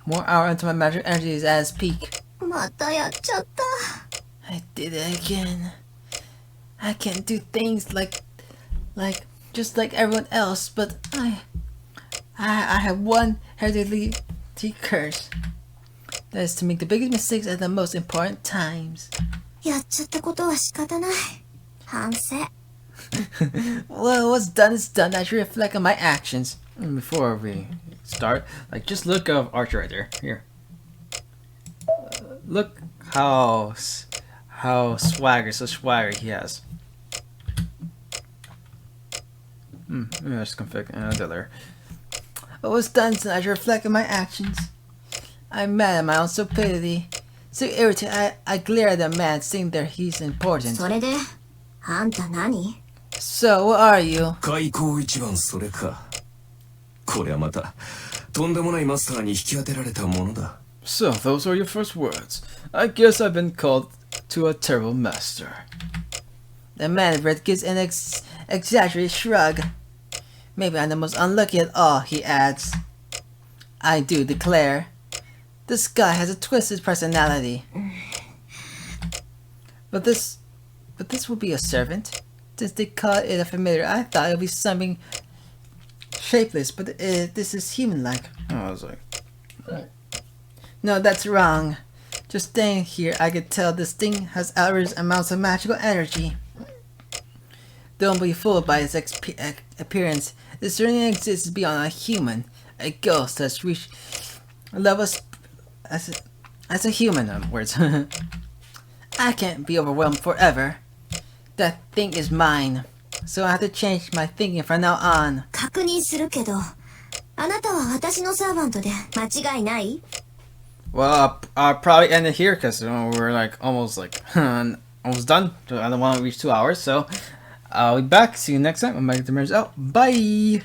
more hour until my magic energy is at its peak. I did it again. I can't do things like just like everyone else, but I have one hereditary curse. That is to make the biggest mistakes at the most important times. Well, what's done is done. I should reflect on my actions. And before we start, just look at Archer right there. Here. Look how swagger he has. Let's config another. What was done is I should reflect on my actions. I'm mad at my own stupidity. So irritated, I glare at the man saying that he's important. So, what are you? 開口一番それか。これはまたとんでもないマスターに引き当てられたものだ。 So, those are your first words. I guess I've been called to a terrible master. The man of red gives an exaggerated shrug. Maybe I'm the most unlucky at all, he adds. I do declare. This guy has a twisted personality. But this will be a servant. Since they call it a familiar, I thought it would be something shapeless, but this is human-like. Oh, I was like... No, that's wrong. Just staying here, I could tell this thing has outrageous amounts of magical energy. Don't be fooled by its appearance. It certainly exists beyond a human. A ghost that's reached levels as a human, words. I can't be overwhelmed forever. That thing is mine. So I have to change my thinking from now on. 確認するけど、あなたは私のサーバントで間違いない？ Well, I'll probably end it here because we're almost done. I don't want to reach 2 hours, so I'll be back. See you next time. I'm Mike the Mirrors out. Bye.